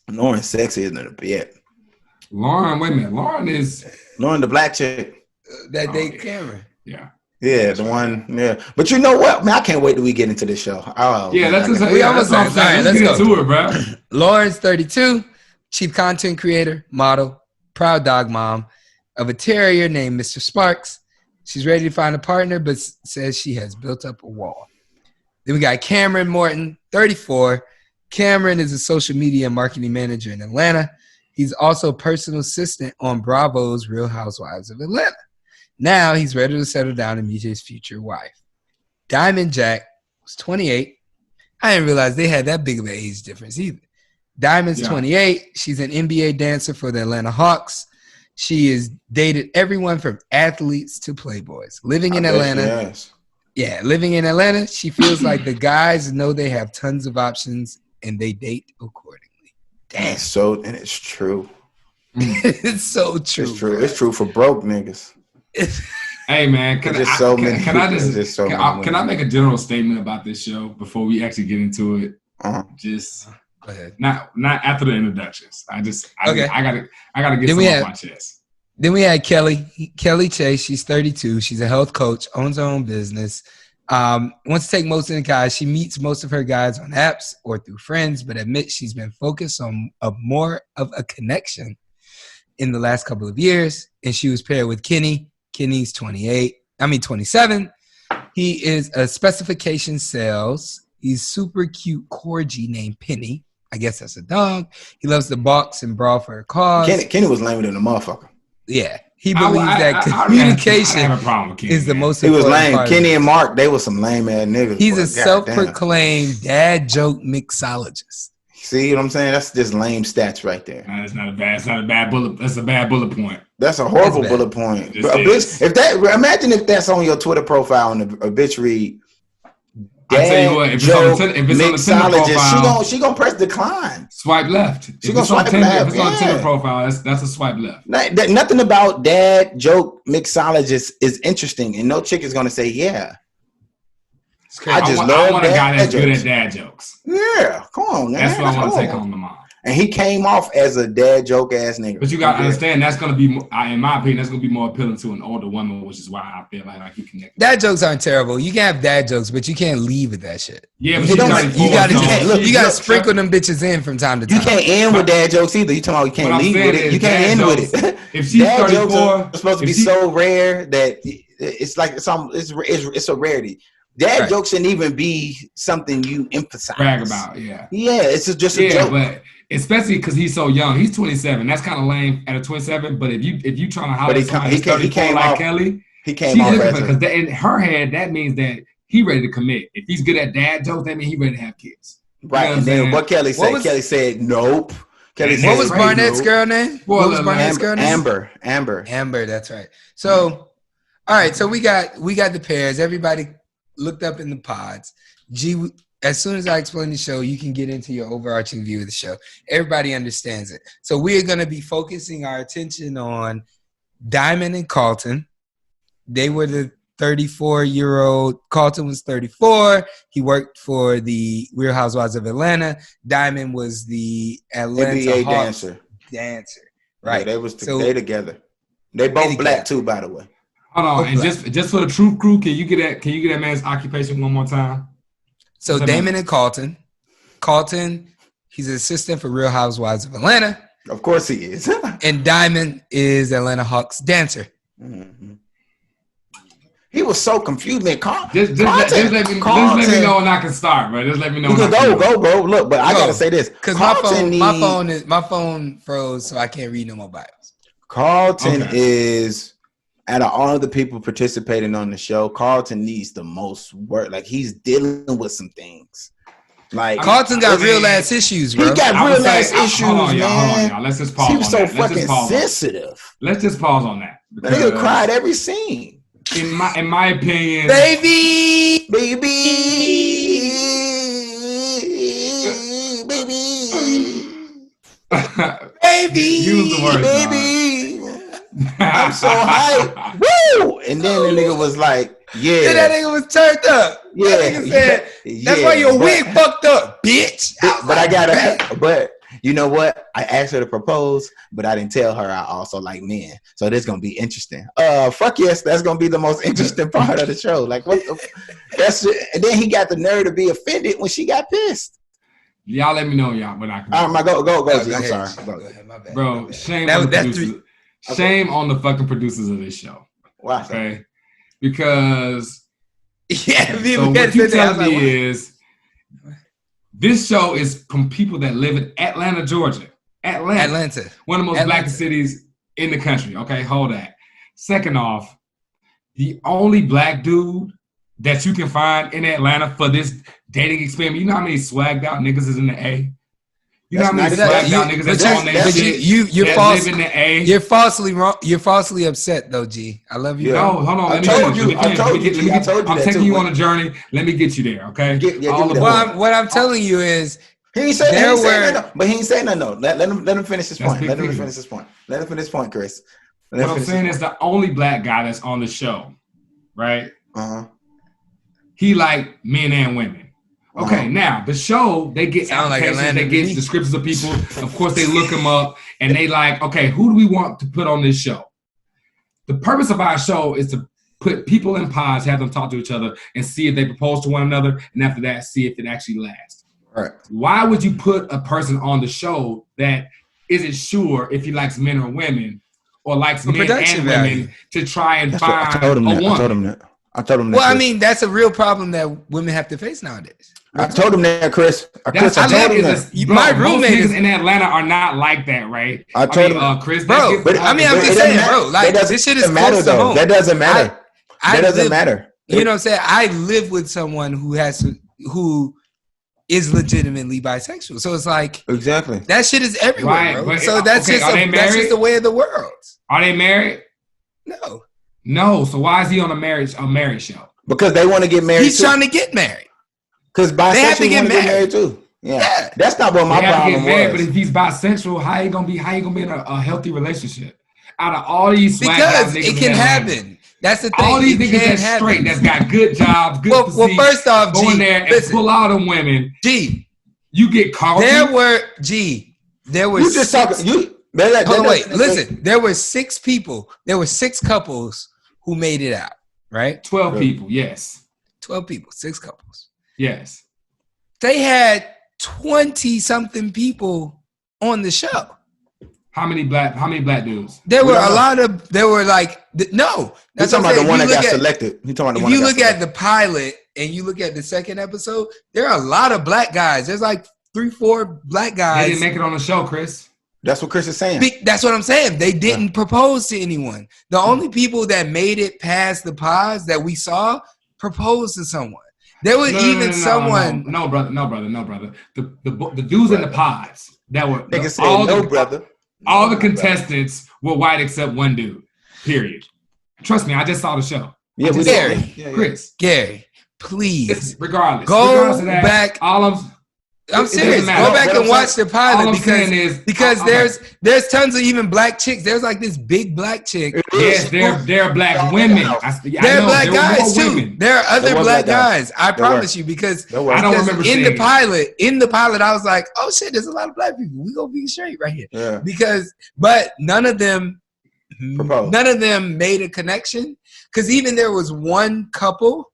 Lauren sexier than a bitch. Lauren, wait a minute. Lauren the black chick. That Oh, date yeah. Cameron. Yeah. Yeah, the one. Yeah, but you know what? Man, I can't wait till we get into this show. Oh, Yeah, man, that's just We almost that's what I'm there. saying. All right, Let's let's get go. into it, bro. Lauren's 32, chief content creator, model, proud dog mom of a terrier named Mr. Sparks. She's ready to find a partner, but says she has built up a wall. Then we got Cameron Morton, 34. Cameron is a social media and marketing manager in Atlanta. He's also a personal assistant on Bravo's Real Housewives of Atlanta. Now he's ready to settle down and meet his future wife. Diamond Jack was 28. I didn't realize they had that big of an age difference either. Diamond's 28. She's an NBA dancer for the Atlanta Hawks. She has dated everyone from athletes to playboys. Living in Atlanta. Yeah, living in Atlanta, she feels like the guys know they have tons of options and they date accordingly. Damn. And it's true. It's so true. It's true. Bro. It's true for broke niggas. Hey man, can I make a general statement about this show before we actually get into it? Just go ahead. Not after the introductions. I gotta get Then some off my chest. Then we had Kelly Chase. She's 32. She's a health coach, owns her own business. Wants to take most of the guys. She meets most of her guys on apps or through friends, but admits she's been focused on more of a connection in the last couple of years. And she was paired with Kenny. Kenny's 27. He is a specification sales. He's super cute corgi named Penny. I guess that's a dog. He loves to box and brawl for a cause. Kenny was lame than a motherfucker. Yeah. He believes that communication is the most important part. He was lame. Kenny and Mark, they were some lame ass niggas. He's a self-proclaimed dad joke mixologist. See what I'm saying? That's just lame stats right there. That's not a bad bullet. That's a bad bullet point. That's a horrible bullet point. A bitch, imagine if that's on your Twitter profile and a bitch read dad joke mixologist. She gonna press decline. Swipe left. She gonna swipe left. If it's on Tinder profile, that's a swipe left. Nothing about dad joke mixologist is interesting, and no chick is gonna say yeah. I want a guy that's good at dad jokes. Yeah, come on, man. That's what I want to take home to mom. And he came off as a dad joke ass nigga. But you got to understand, that's going to be, in my opinion, that's going to be more appealing to an older woman, which is why I feel like you connect. Dad jokes aren't terrible. You can have dad jokes, but you can't leave with that shit. Yeah, but you got to sprinkle them bitches in from time to time. You can't end with dad jokes either. You talking about you can't leave with it. You can't end with it. If she's 34, are supposed to be so rare that it's like it's a rarity. Dad jokes shouldn't even be something you emphasize. Brag about, yeah. Yeah, it's just a joke. But especially because he's so young. He's 27. That's kind of lame at a 27. But if you trying to holler at somebody he came like off, Kelly, he came off because in her head that means that he ready to commit. If he's good at dad jokes, that means he ready to have kids. Right. And then what Kelly said? Kelly said nope. What was Barnett's girl name? What was Barnett's girl name? Amber. That's right. So, all right. So we got the pairs. Everybody looked up in the pods. As soon as I explain the show, you can get into your overarching view of the show. Everybody understands it. So we're going to be focusing our attention on Diamond and Carlton. They were the 34-year-old. Carlton was 34. He worked for the Real Housewives of Atlanta. Diamond was the Atlanta NBA Hawks dancer. Right. Yeah, they together. They both black too, by the way. Hold on, and just for the Truth Crew, can you get that man's occupation one more time? So Damon and Carlton. Carlton, he's an assistant for Real Housewives of Atlanta. Of course he is. And Diamond is Atlanta Hawks dancer. Mm-hmm. He was so confused, man. Just let me know when I can start, bro. Just let me know. You can go, bro. Look, but I gotta say this because my phone froze, so I can't read no more bios. Carlton is out of all the people participating on the show. Carlton needs the most work. Like he's dealing with some things. Like Carlton got real ass issues, bro. He got real ass issues, hold on, man. y'all. Let's just pause. He was so on that. fucking sensitive. Let's just pause on that. The nigga cried every scene. In my opinion, baby. Baby. Use the word, baby. I'm so hyped. Woo! And then the nigga was like, yeah. Then that nigga was turned up. Yeah. That nigga said, that's why your wig fucked up, bitch. But you know what? I asked her to propose, but I didn't tell her I also like men. So this gonna be interesting. Fuck yes, that's gonna be the most interesting part of the show. Like what the and then he got the nerve to be offended when she got pissed. Y'all let me know, y'all, when I can. All right, go, G. I'm sorry. Go ahead, my bad. Bro, shame on the producers. Shame on the fucking producers of this show. Why? Okay? Because so what you tell me is this show is from people that live in Atlanta, Georgia. Atlanta. One of the most black cities in the country. Okay, hold that. Second off, the only black dude that you can find in Atlanta for this dating experiment, you know how many swagged out niggas is in the A? You know how many swagged out niggas that's on their shit? You're false. Live in the A. You're falsely wrong. You're falsely upset though, G. I love you. Yeah. No, hold on. I told you. I'm taking you on a journey. Let me get you there, okay? What I'm telling you is he ain't saying nothing. But he ain't saying nothing. No. Let him finish his point. Let him finish his point, Chris. What I'm saying is the only black guy that's on the show, right? He like men and women. Okay, now the show, they get applications, they get descriptions of people. Of course, they look them up and they like, okay, who do we want to put on this show? The purpose of our show is to put people in pods, have them talk to each other and see if they propose to one another. And after that, see if it actually lasts. Right. Why would you put a person on the show that isn't sure if he likes men or women or likes men and women to try and find a woman? I told him that. Well, I mean, that's a real problem that women have to face nowadays. I told him that, Chris. My roommate in Atlanta are not like that, right? I told him, Chris. Bro, but I mean, I'm just saying, bro. Like this shit is close to home. That doesn't matter. That doesn't matter. You know what I'm saying? I live with someone who is legitimately bisexual, so it's like exactly that shit is everywhere, right, bro. But, so that's just the way of the world. Are they married? No. So why is he on a marriage show? Because they want to get married. He's trying to get married. Because bisexual want to get married too. Yeah. That's not what my problem was. But if he's bisexual, how you gonna be in a healthy relationship? Out of all these because it can happen. That's the thing. All these niggas that's straight, that's got good jobs, good physique, well, first off, go in there and pull out them women. G, you get caught. There were. You just talking. Listen. There were 6 people. There were 6 couples who made it out. Right. 12 people. Yes. 12 people. 6 couples. Yes. They had 20-something people on the show. How many black dudes? There were a lot of. There were like no. That's talking about the one that got selected. You talking about the one? If you look at the pilot and you look at the second episode, there are a lot of black guys. There's like 3-4 black guys. They didn't make it on the show, Chris. That's what Chris is saying. That's what I'm saying. They didn't propose to anyone. The only people that made it past the pods that we saw proposed to someone. There was someone. No, brother. The dudes in the pods that were brother. All the contestants were white except one dude. Period. Trust me, I just saw the show. Yeah, Chris. Gary, please. Regardless of that, back. I'm serious. Go back and watch the pilot because there's tons of even black chicks. There's like this big black chick. Yes, they're black women. They're black guys too. There are other black guys. I promise you because I don't remember in the pilot I was like, oh shit, there's a lot of black people. We gonna be straight right here. Yeah. But none of them made a connection. Because even there was one couple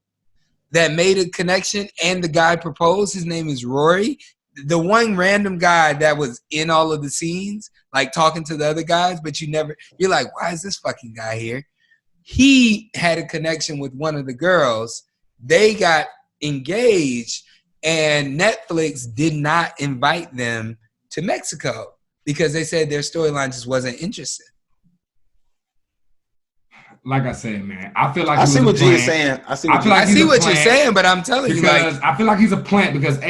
that made a connection and the guy proposed. His name is Rory. The one random guy that was in all of the scenes, like talking to the other guys, but you're like, why is this fucking guy here? he had a connection with one of the girls. They got engaged, and Netflix did not invite them to Mexico because they said their storyline just wasn't interesting. Like I said, man, I feel like I see what G is saying. I see what you're saying, but I'm telling you, like, I feel like he's a plant because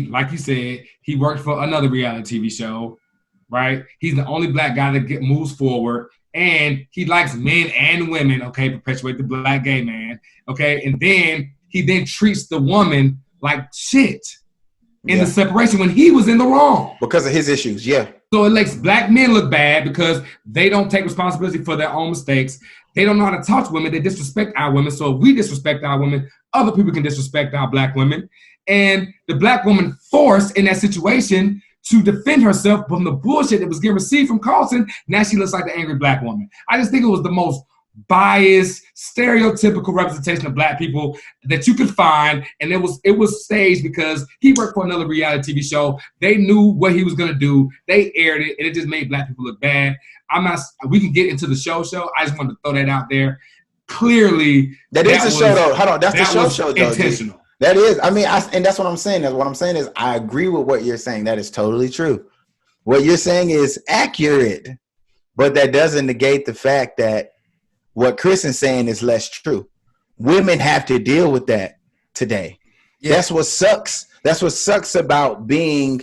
like you said, he worked for another reality TV show, right? He's the only black guy that moves forward, and he likes men and women. Okay, perpetuate the black gay man. Okay, and then he treats the woman like shit in the separation when he was in the wrong because of his issues. Yeah. So it makes black men look bad because they don't take responsibility for their own mistakes. They don't know how to talk to women. They disrespect our women. So if we disrespect our women, other people can disrespect our black women. And the black woman forced in that situation to defend herself from the bullshit that was getting received from Carlton. Now she looks like the angry black woman. I just think it was the most biased, stereotypical representation of black people that you could find. And it was staged because he worked for another reality TV show. They knew what he was going to do. They aired it, and it just made black people look bad. We can get into the show. I just wanted to throw that out there. Clearly, that is a show, though. Hold on, that's the show, though. Intentional. That is. I mean, and that's what I'm saying. What I'm saying is, I agree with what you're saying. That is totally true. What you're saying is accurate, but that doesn't negate the fact that what Chris is saying is less true. Women have to deal with that today. Yeah. That's what sucks. That's what sucks about living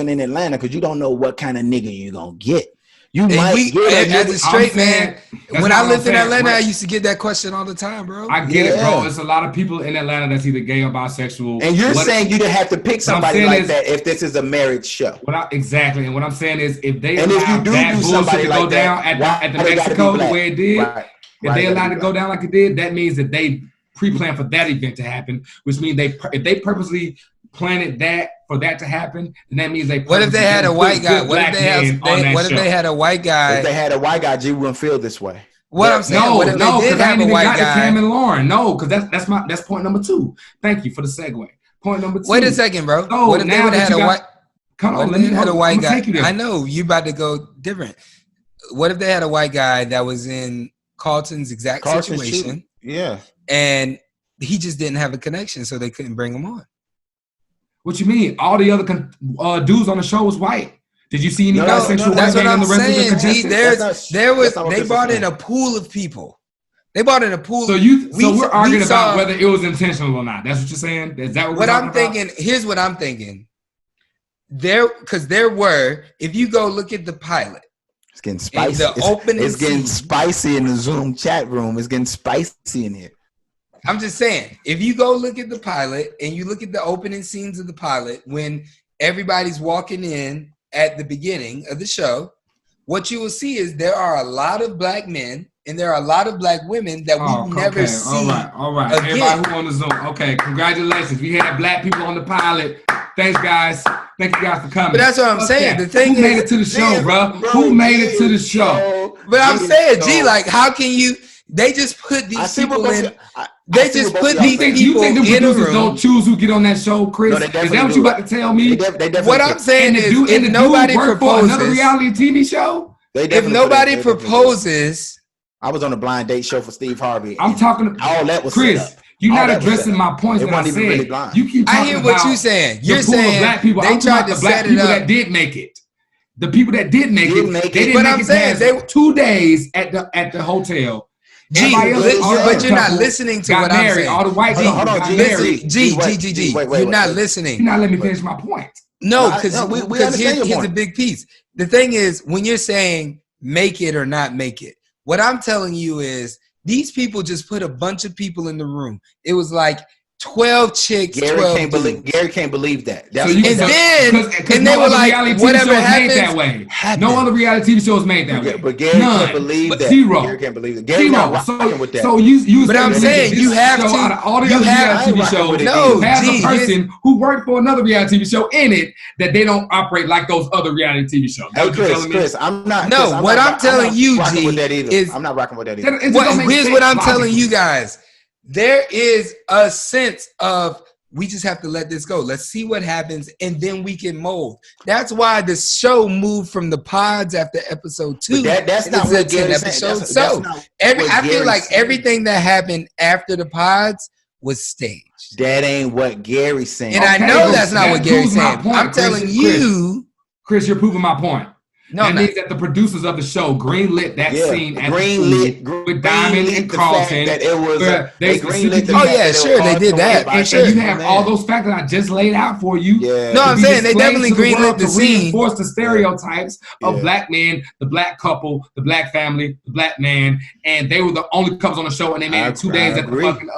in Atlanta, because you don't know what kind of nigga you're gonna get. As a straight man, when I lived in Atlanta, I used to get that question all the time, bro. I get it, bro. There's a lot of people in Atlanta that's either gay or bisexual. And you're saying you didn't have to pick somebody like that if this is a marriage show. Exactly. And what I'm saying is, if they allow that bullshit to go down at the Mexico the way it did, if they allowed it to go down like it did, that means that they pre-planned for that event to happen, which means if they purposely planted that for that to happen, then that means they. What if they had a white guy? What if they had a white guy? If they had a white guy, G wouldn't feel this way. What I'm saying, what if they did have a white guy? Cam and Lauren, no, because that's point number 2. Thank you for the segue. Point number 2. Wait a second, bro. So what if they would have had a white? Come on, let me had a white guy. I know you about to go different. What if they had a white guy that was in Carlton's exact situation? Yeah, and he just didn't have a connection, so they couldn't bring him on. What you mean? All the other dudes on the show was white. Did you see any bisexual that's white what I'm on the rest saying, of the they brought in a pool of people. They brought in a pool. So we're arguing about whether it was intentional or not. That's what you're saying? Is that what I'm thinking? Here's what I'm thinking. If you go look at the pilot, it's getting spicy. It's getting spicy in the Zoom chat room. It's getting spicy in here. I'm just saying, if you go look at the pilot and you look at the opening scenes of the pilot, when everybody's walking in at the beginning of the show, what you will see is there are a lot of black men and there are a lot of black women that we've never seen. All right. Again. Everybody who on the Zoom. Okay, congratulations. We had black people on the pilot. Thanks, guys. Thank you guys for coming. But that's what I'm saying. The thing who made it to the show, bro? Who made it to the show? But I'm saying, G, like, how can you? They just put these people in. They just put these people you think the in a producers room. Don't choose who get on that show, Chris? No, is that what you about to tell me? What I'm saying is, if nobody proposes, another reality TV show. If nobody proposes, I was on a blind date show for Steve Harvey. I'm talking. All that was Chris. You're not addressing my points that I said. Really you keep talking I hear what you're saying. You're saying black people. They tried to set it up. That did make it. The people that did make it, they didn't make it past they were 2 days at the hotel. G, but you're not listening to what I'm saying. All the white people hold on, G. You're not listening. You're not letting me finish my point. No, because here's a big piece. The thing is, when you're saying make it or not make it, what I'm telling you is these people just put a bunch of people in the room. It was like 12 chicks, Gary 12 can't dudes. Gary can't believe that. And they were like, whatever happens, that way. No other reality TV shows made that way. But Gary can't believe that. Zero. Gary can't believe that. Gary not rocking with that. So you but I'm saying you have to. Out of all the other reality TV shows, has a person who worked for another reality TV show in it that they don't operate like those other reality TV shows. Hey, Chris, I'm not. No, what I'm telling you, G, is I'm not rocking with that either. Here's what I'm telling you guys. There is a sense of We just have to let this go. Let's see what happens, and then we can mold. That's why the show moved from the pods after episode 2. That's not what Gary's saying. I feel like everything that happened after the pods was staged. That ain't what Gary's saying. And I know that's not what Gary's saying. I'm telling you. Chris, you're proving my point. No, that means that the producers of the show greenlit that scene at greenlit with Diamond and Carlton. That it was they greenlit. They did that. And you have all those factors I just laid out for you. Yeah. No, I'm saying they definitely greenlit the scene. Reinforce the stereotypes of black men, the black couple, the black family, the black man, and they were the only couples on the show, and they made it 2 days at the fucking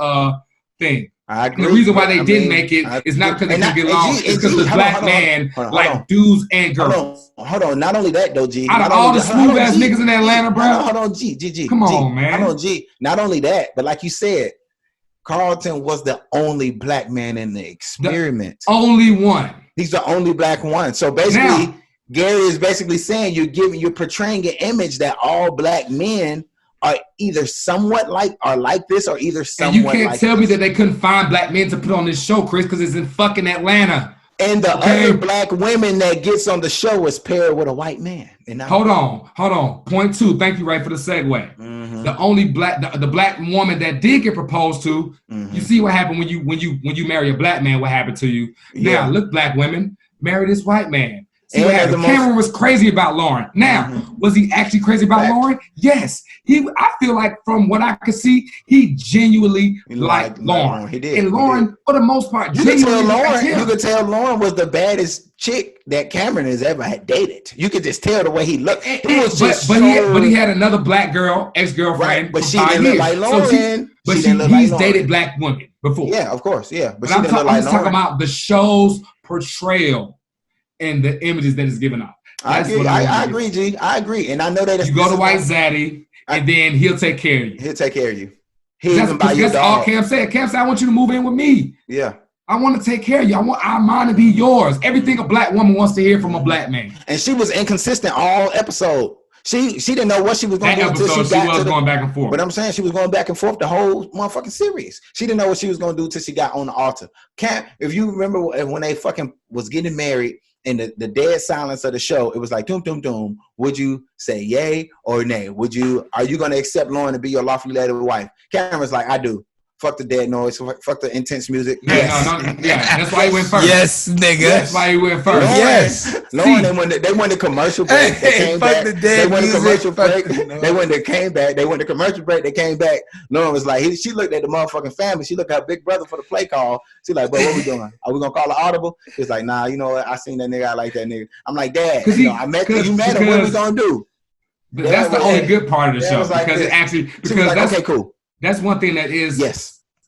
thing. I agree. And the reason why they didn't make it is not because they didn't get along. It's because the black man like dudes and girls. Hold on. Not only that though, G. Out of all the smooth ass niggas in Atlanta, bro. Hold on, G. Come on, man. Hold on, G. Not only that, but like you said, Carlton was the only black man in the experiment. The only one. He's the only black one. So basically, Gary is basically saying you're portraying an image that all black men are either somewhat like this or either somewhat like. And you can't tell me that they couldn't find black men to put on this show, Chris, because it's in fucking Atlanta. And the other black women that gets on the show is paired with a white man. Hold on. Point 2. Thank you, Ray, for the segue. Mm-hmm. The only the black woman that did get proposed to. Mm-hmm. You see what happened when you marry a black man? What happened to you? Yeah. Now look, black women marry this white man. See what happened? Cameron was crazy about Lauren. Now, was he actually crazy about Lauren? Yes. I feel like from what I could see, he genuinely liked Lauren. He did. And Lauren, for the most part, you could tell Lauren was the baddest chick that Cameron has ever had dated. You could just tell the way he looked. But he had another black girl, ex-girlfriend, right, but she didn't look like Lauren. He's dated black women before. Yeah, of course, yeah. But I'm just talking about the show's portrayal and the images that is given off. I agree, G. I agree. And I know that you go to White Zaddy, and then he'll take care of you. He'll take care of you. That's all Cam said. Cam said, I want you to move in with me. Yeah. I want to take care of you. I want our mind to be yours. Everything a black woman wants to hear from a black man. And she was inconsistent all episode. She didn't know what she was going to do until she was going back and forth. But I'm saying she was going back and forth the whole motherfucking series. She didn't know what she was going to do until she got on the altar. Cam, if you remember when they fucking was getting married, in the dead silence of the show, it was like, doom, doom, doom. Would you say yay or nay? Are you going to accept Lauren to be your lawfully wedded wife? Cameron's like, I do. Fuck the dead noise. Fuck the intense music. That's why he went first. Yes, nigga. That's why he went first. Lauren, they went to commercial break. They came back. They went to commercial break. They went to commercial break. They came back. Lauren was like, she looked at the motherfucking family. She looked at her big brother for the play call. She like, bro, what we doing? Are we gonna call an audible? He's like, nah, you know what? I seen that nigga. I like that nigga. I'm like, Dad, I met you. Met him. What we gonna do? That's the only good part of the show because okay, cool. That's one thing that is,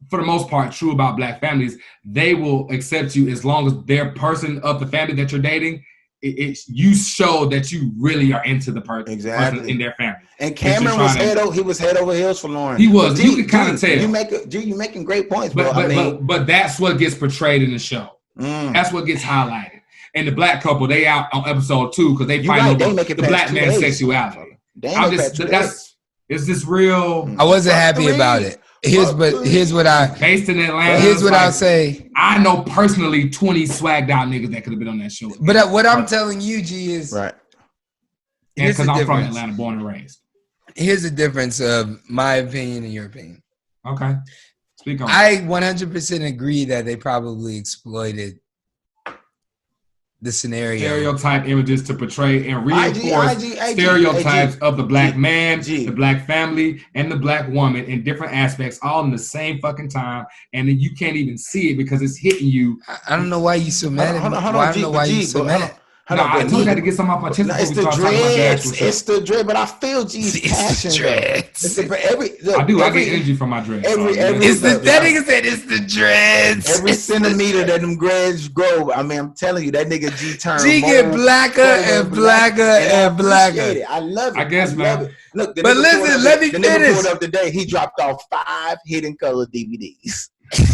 for the most part, true about black families. They will accept you as long as they're person of the family that you're dating. You show that you really are into the person in their family. And Cameron was head over heels for Lauren. He was. You can kind of tell. You making great points, bro. But that's what gets portrayed in the show. That's what gets highlighted. And the black couple, they out on episode 2 because they find over the black man's sexuality. Is this real? I wasn't happy about it. Here's what based in Atlanta. Here's what I'll say. I know personally 20 swagged out niggas that could have been on that show. But what I'm telling you, G, is right. And because I'm from Atlanta, born and raised. Here's the difference of my opinion and your opinion. Okay, speak on. I 100% agree that they probably exploited the scenario. Stereotype images to portray and reinforce stereotypes of the black man, the black family, and the black woman in different aspects, all in the same fucking time. And then you can't even see it because it's hitting you. I don't know why you so mad at me. I don't know why you so mad. I told you I had to get some off my chest. It's the dreads. It's the dread, but I feel G's passion. It's the dreads. I get energy from my dreads. That nigga said it's the dreads. Every centimeter that them dreads grow, I mean, I'm telling you, that nigga G turn. G get blacker and blacker and blacker. I love it. I guess, man. Look, but listen, let me finish. The nigga pulled up today. He dropped off 5 hidden color DVDs.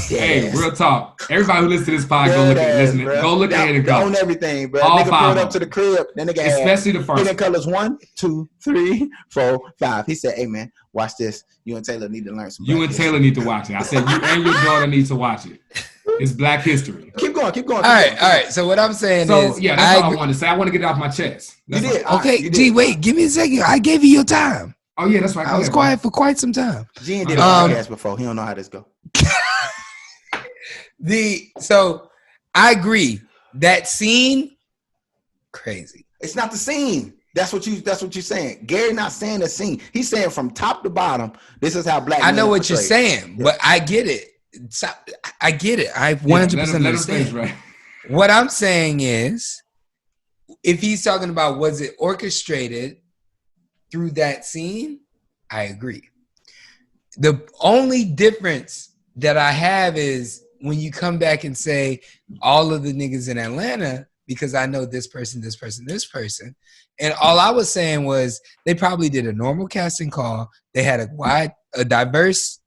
Hey, real talk. Everybody who listens to this pod, go look at it. Go on everything, bro. All nigga pulled up to the crib. Then nigga especially the first. Hidden colors 1, 2, 3, 4, 5. He said, "Hey man, watch this. You and Taylor need to learn some." You and Taylor need to watch it. I said you and your daughter need to watch it. It's Black history. Keep going. All right. So what I'm saying So is, yeah, that's all I wanted to say. I want to get it off my chest. You That's did. all. Okay, You G, did. wait, give me a second. I gave you your time. Oh yeah, that's right. Go I was ahead, quiet for quite some time. Gene did a podcast before. He don't know how this go. So I agree. That scene, crazy. It's not the scene. That's what you're saying. Gary not saying the scene. He's saying from top to bottom, this is how black I men know are what you're portrayed. saying, but I get it. I get it. I 100% understand. Right. What I'm saying is, if he's talking about was it orchestrated through that scene, I agree. The only difference that I have is when you come back and say all of the niggas in Atlanta, because I know this person, and all I was saying was they probably did a normal casting call. They had a diverse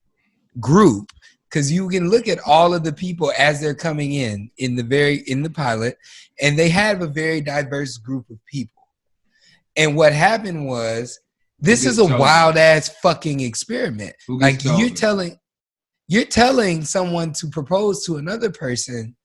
group, because you can look at all of the people as they're coming in the pilot, and they have a very diverse group of people. And what happened was, this is a wild ass fucking experiment. Like you're telling someone to propose to another person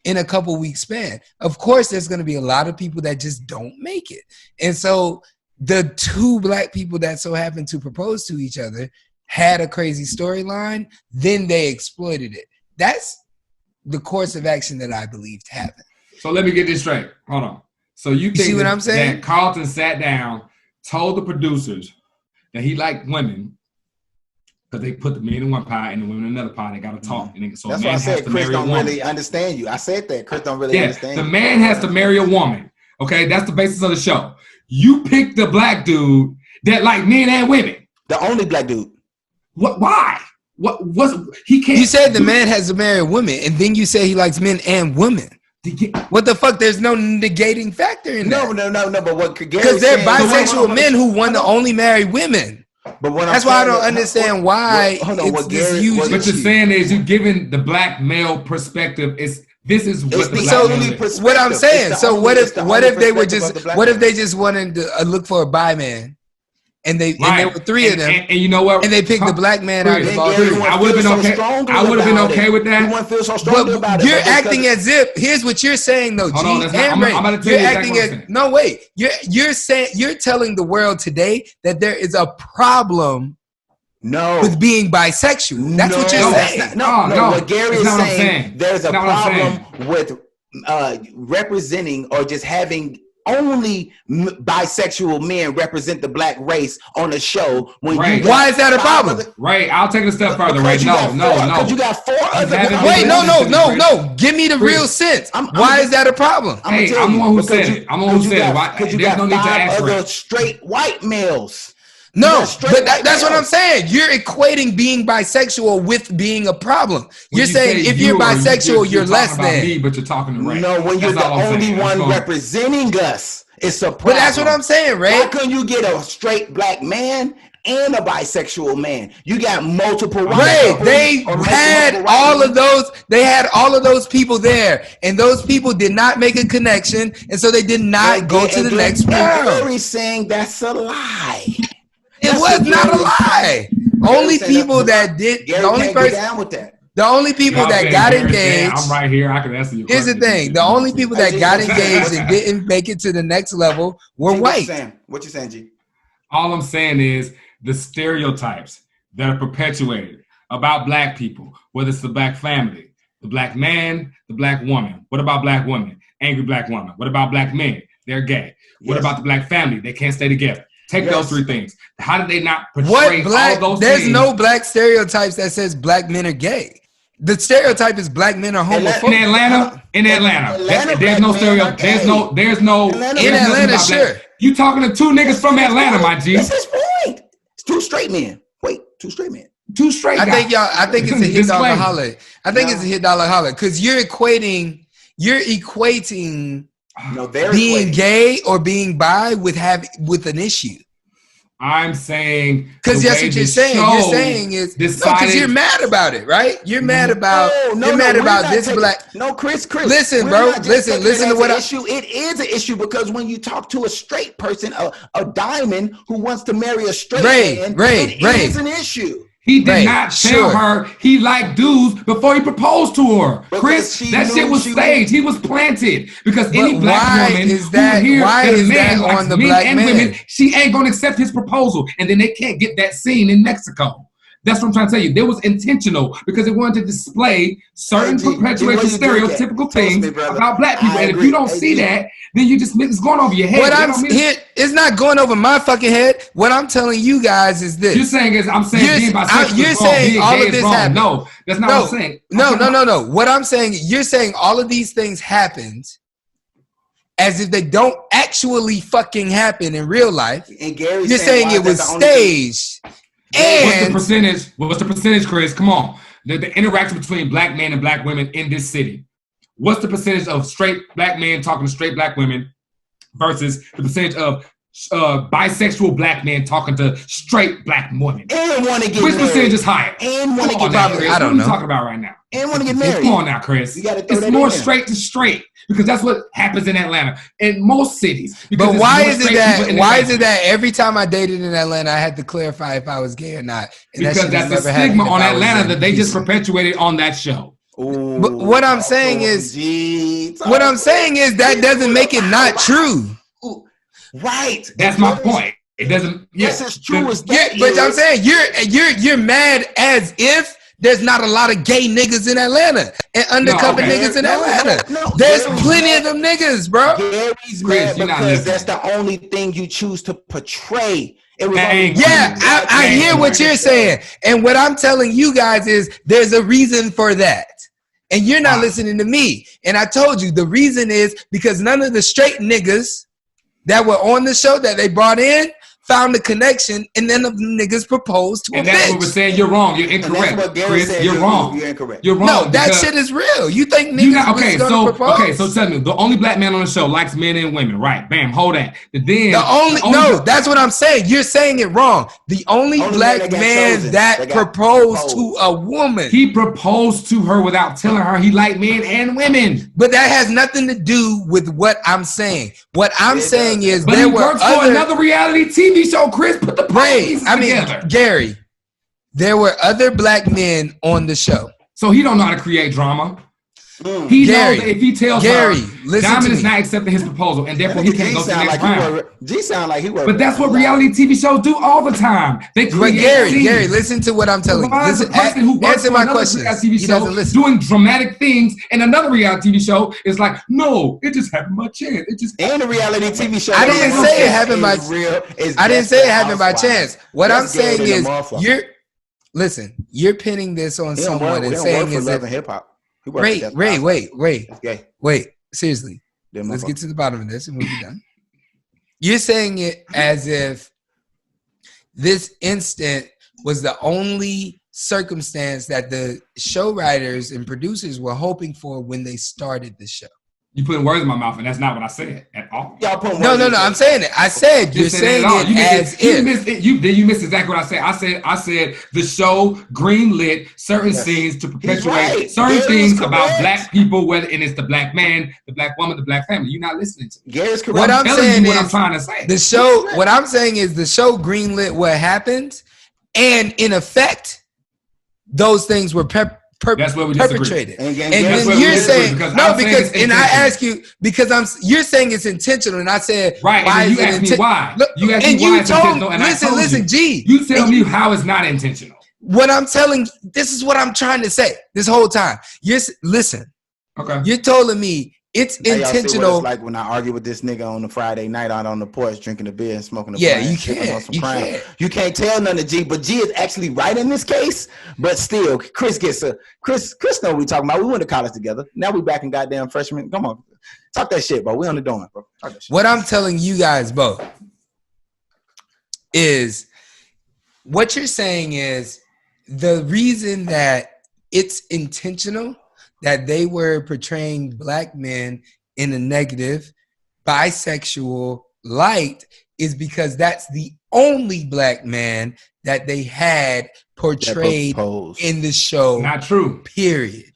in a couple weeks span. Of course, there's going to be a lot of people that just don't make it. And so the two black people that so happen to propose to each other had a crazy storyline, then they exploited it. That's the course of action that I believed happened. So let me get this straight. Hold on. So you think see what I'm saying? that Carlton sat down, told the producers that he liked women, because they put the men in one pie and the women in another pie. They got to talk. And so that's why I said Chris don't really understand you. I said that Chris don't really understand the you. man has to marry a woman. Okay, that's the basis of the show. You picked the black dude that like men and women. The only black dude. What? Why? What was he can't? You said the man has to marry a woman, and then you say he likes men and women. What the fuck? There's no negating factor in that. No. But what Gary because they're saying, bisexual men who want to only marry women. But what that's why I don't understand why it's this huge. What you're saying is you're giving the black male perspective. This is what the so black male what I'm saying. So what if they just wanted to look for a bi man? And there were three of them, and you know what? And they picked the black man out of all three. I would have been okay. I would have been okay with that. You wouldn't feel so strongly about it. You're acting as if. Here's what you're saying, though. Hold on, I'm going to tell you acting as no wait. You're saying you're telling the world today that there is a problem. With being bisexual. That's what you're saying. No. What Gary is saying, there's a problem with representing or just having only bisexual men represent the black race on a show. Why is that a problem? Ray, I'll take it a step further. Ray, no. Because you got four other. Wait, no. Give me the real sense. Why is that a problem? Hey, I'm the one who said it. I'm the one who said it. Because you got five other straight white males. No, but that's what I'm saying. You're equating being bisexual with being a problem. You're saying if you're bisexual, you're less than. Me, but you're talking to Ray. No, when you're the only one representing us, it's a problem. But that's what I'm saying, Ray. Why couldn't you get a straight black man and a bisexual man? You got multiple. Ray, they had all of those. They had all of those people there, and those people did not make a connection, and so they did not go to the next round. Gary's saying that's a lie. It was not a lie. Only people that did. The only person down with that. The only people that got engaged. I'm right here. I can answer you. Here's the thing: the only people that got engaged and didn't make it to the next level were white. What you saying, G? All I'm saying is the stereotypes that are perpetuated about black people, whether it's the black family, the black man, the black woman. What about black women? Angry black woman. What about black men? They're gay. What about the black family? They can't stay together. Take those three things. How did they not portray all those There's things? no black stereotypes that says black men are gay. The stereotype is black men are homophobic. In Atlanta, there's no stereotype. There's no. In Atlanta, sure. You talking to two niggas from Atlanta, my G? That's his point. It's two straight men. Wait, two straight men. Two straight guys. I think it's a hit dollar holler. I think it's a hit dollar holler because you're equating being gay or being bi with an issue. I'm saying because that's what you're saying. You're saying is because you're mad about it, right? You're mad about this black. No, Chris. Listen, bro. Listen to what issue. It is an issue because when you talk to a straight person, a diamond who wants to marry a straight man, it is an issue. He did not tell her he liked dudes before he proposed to her. Chris, that shit was staged. He was planted. Because any black woman who hears that a man likes men and women, she ain't going to accept his proposal. And then they can't get that scene in Mexico. That's what I'm trying to tell you. It was intentional because it wanted to display certain perpetuation stereotypical things about black people. And if you don't see that, then you just it's going over your head. It's not going over my fucking head. What I'm telling you guys is this. You're saying is I'm saying being bisexual you're saying being all of this happened. No, that's not what I'm saying. No. What I'm saying, you're saying all of these things happened as if they don't actually fucking happen in real life. And Gary's you're saying it was staged. And what's the percentage, Chris? Come on. The interaction between black men and black women in this city. What's the percentage of straight black men talking to straight black women versus the percentage of bisexual black men talking to straight black women? And want to get Which married. percentage is higher? And want to get married. I don't know. What are you talking about right now? And want to get married. Come on now, Chris. It's more straight to straight because that's what happens in Atlanta in most cities. But why is it that every time I dated in Atlanta, I had to clarify if I was gay or not? And because that's the stigma on Atlanta that they just perpetuated on that show. Ooh, but what I'm saying is that doesn't make it not true. Right. That's my point. It doesn't. Yes, it's true. But I'm saying you're mad as if there's not a lot of gay niggas in Atlanta and undercover niggas in Atlanta. There's plenty of them niggas, bro. Gary's mad because that's the only thing you choose to portray. I hear what you're saying. And what I'm telling you guys is there's a reason for that. And you're not listening to me. And I told you the reason is because none of the straight niggas that were on the show that they brought in found the connection, and then the niggas proposed to a bitch. And that's what we're saying. You're wrong. You're incorrect, Chris. You're wrong. You're incorrect. You're wrong. No, that shit is real. You think niggas propose? Okay, so tell me, the only black man on the show likes men and women, right? Bam, hold that. That's what I'm saying. You're saying it wrong. The only black man that proposed to a woman. He proposed to her without telling her he liked men and women. But that has nothing to do with what I'm saying. What I'm saying is but there he were works for another reality TV show, Chris. Put the pieces together. Gary, there were other black men on the show. So he don't know how to create drama. He knows that if he tells her Diamond is not accepting his proposal, and therefore he can't go to the next round. G sound like he worked. But that's what reality TV shows do all the time. They create Gary, listen to what I'm telling you. Answer my question. TV show doing dramatic things, and another reality TV show is like, no, it just happened by chance. And a reality TV show. I didn't say it happened by chance. I didn't say it happened by chance. What I'm saying is, you're pinning this on someone and saying is that hip hop. Wait. Seriously. Let's get to the bottom of this and we'll be done. You're saying it as if this instant was the only circumstance that the show writers and producers were hoping for when they started the show. You putting words in my mouth, and that's not what I said at all. No. I'm saying it. I said you're saying it as if. You missed exactly what I said. I said the show greenlit certain scenes to perpetuate certain things about black people, whether it's the black man, the black woman, the black family. You're not listening to me. Gary's correct. What I'm saying is what I'm trying to say. The show. What I'm saying is the show greenlit what happened, and in effect, those things were that's what we perpetrated. And then you're saying you're saying it's intentional, and I said right. Why and you asked me why. You asked me why it's intentional, and listen, G. You tell me how it's not intentional. What I'm telling, this is what I'm trying to say this whole time. Listen. Okay. You're telling me it's intentional. It's like when I argue with this nigga on the Friday night out on the porch drinking a beer and smoking a you can't. You can't tell none of G, but G is actually right in this case. But still, Chris know what we talking about. We went to college together. Now we back in goddamn freshman. Come on, talk that shit, bro. We on the dorm, bro. What I'm telling you guys both is what you're saying is the reason that it's intentional that they were portraying black men in a negative, bisexual light is because that's the only black man that they had portrayed in the show. Not true. Period.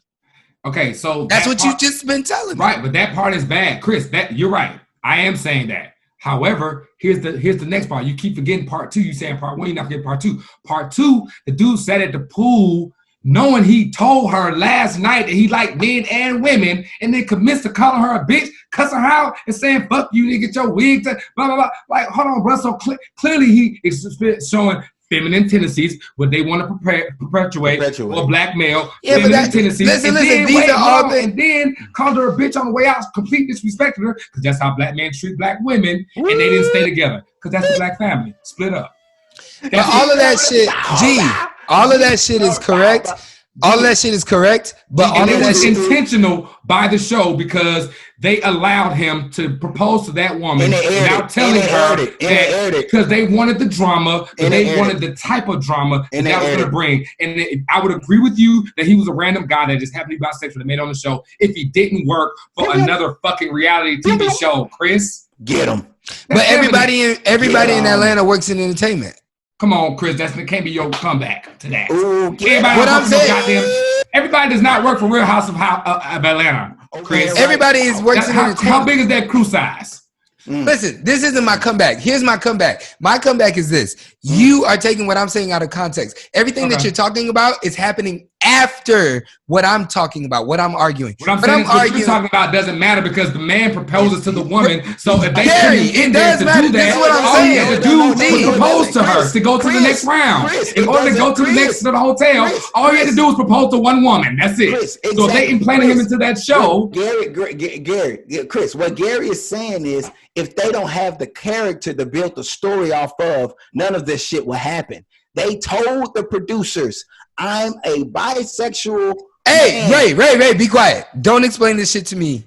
Okay, so that's what you've just been telling me. Right, but that part is bad. Chris, you're right. I am saying that. However, here's the next part. You keep forgetting part 2. You saying part 1, you're not forgetting part 2. Part 2, the dude sat at the pool knowing he told her last night that he liked men and women, and then commits to calling her a bitch, cussing her out, and saying, fuck you, nigga, get your wig, blah, blah, blah. Like, hold on, bro. So clearly he is showing feminine tendencies, what they want to perpetuate or blackmail. Yeah, but that, tendencies. Listen, these are all things. And then called her a bitch on the way out, completely disrespected her, because that's how black men treat black women, and they didn't stay together, because that's the black family, split up. But all of that shit, all of that shit is correct. All of that shit is correct, but all of that shit intentional by the show because they allowed him to propose to that woman without telling her that because they wanted the drama, they wanted the type of drama that was going to bring. And I would agree with you that he was a random guy that just happened to be bisexual that made on the show if he didn't work for another fucking reality TV show, Chris. Get him. But everybody in Atlanta works in entertainment. Come on, Chris. That can't be your comeback to that. Ooh, Everybody does not work for Real House of Atlanta, Chris. Everybody works in entertainment. How big is that crew size? Listen, this isn't my comeback. Here's my comeback. My comeback is this. You are taking what I'm saying out of context. Everything that you're talking about is happening after what I'm talking about, what I'm arguing. What you're talking about doesn't matter because the man proposes to the woman. So if they put him in there to do that, all he had to do was propose to her to go to the next round. In order to go to the hotel, all he had to do was propose to one woman. That's it. So if they implanted him into that show. Chris, what Gary is saying is if they don't have the character to build the story off of, none of this shit will happen. They told the producers, I'm a bisexual. Hey, man. Ray, be quiet. Don't explain this shit to me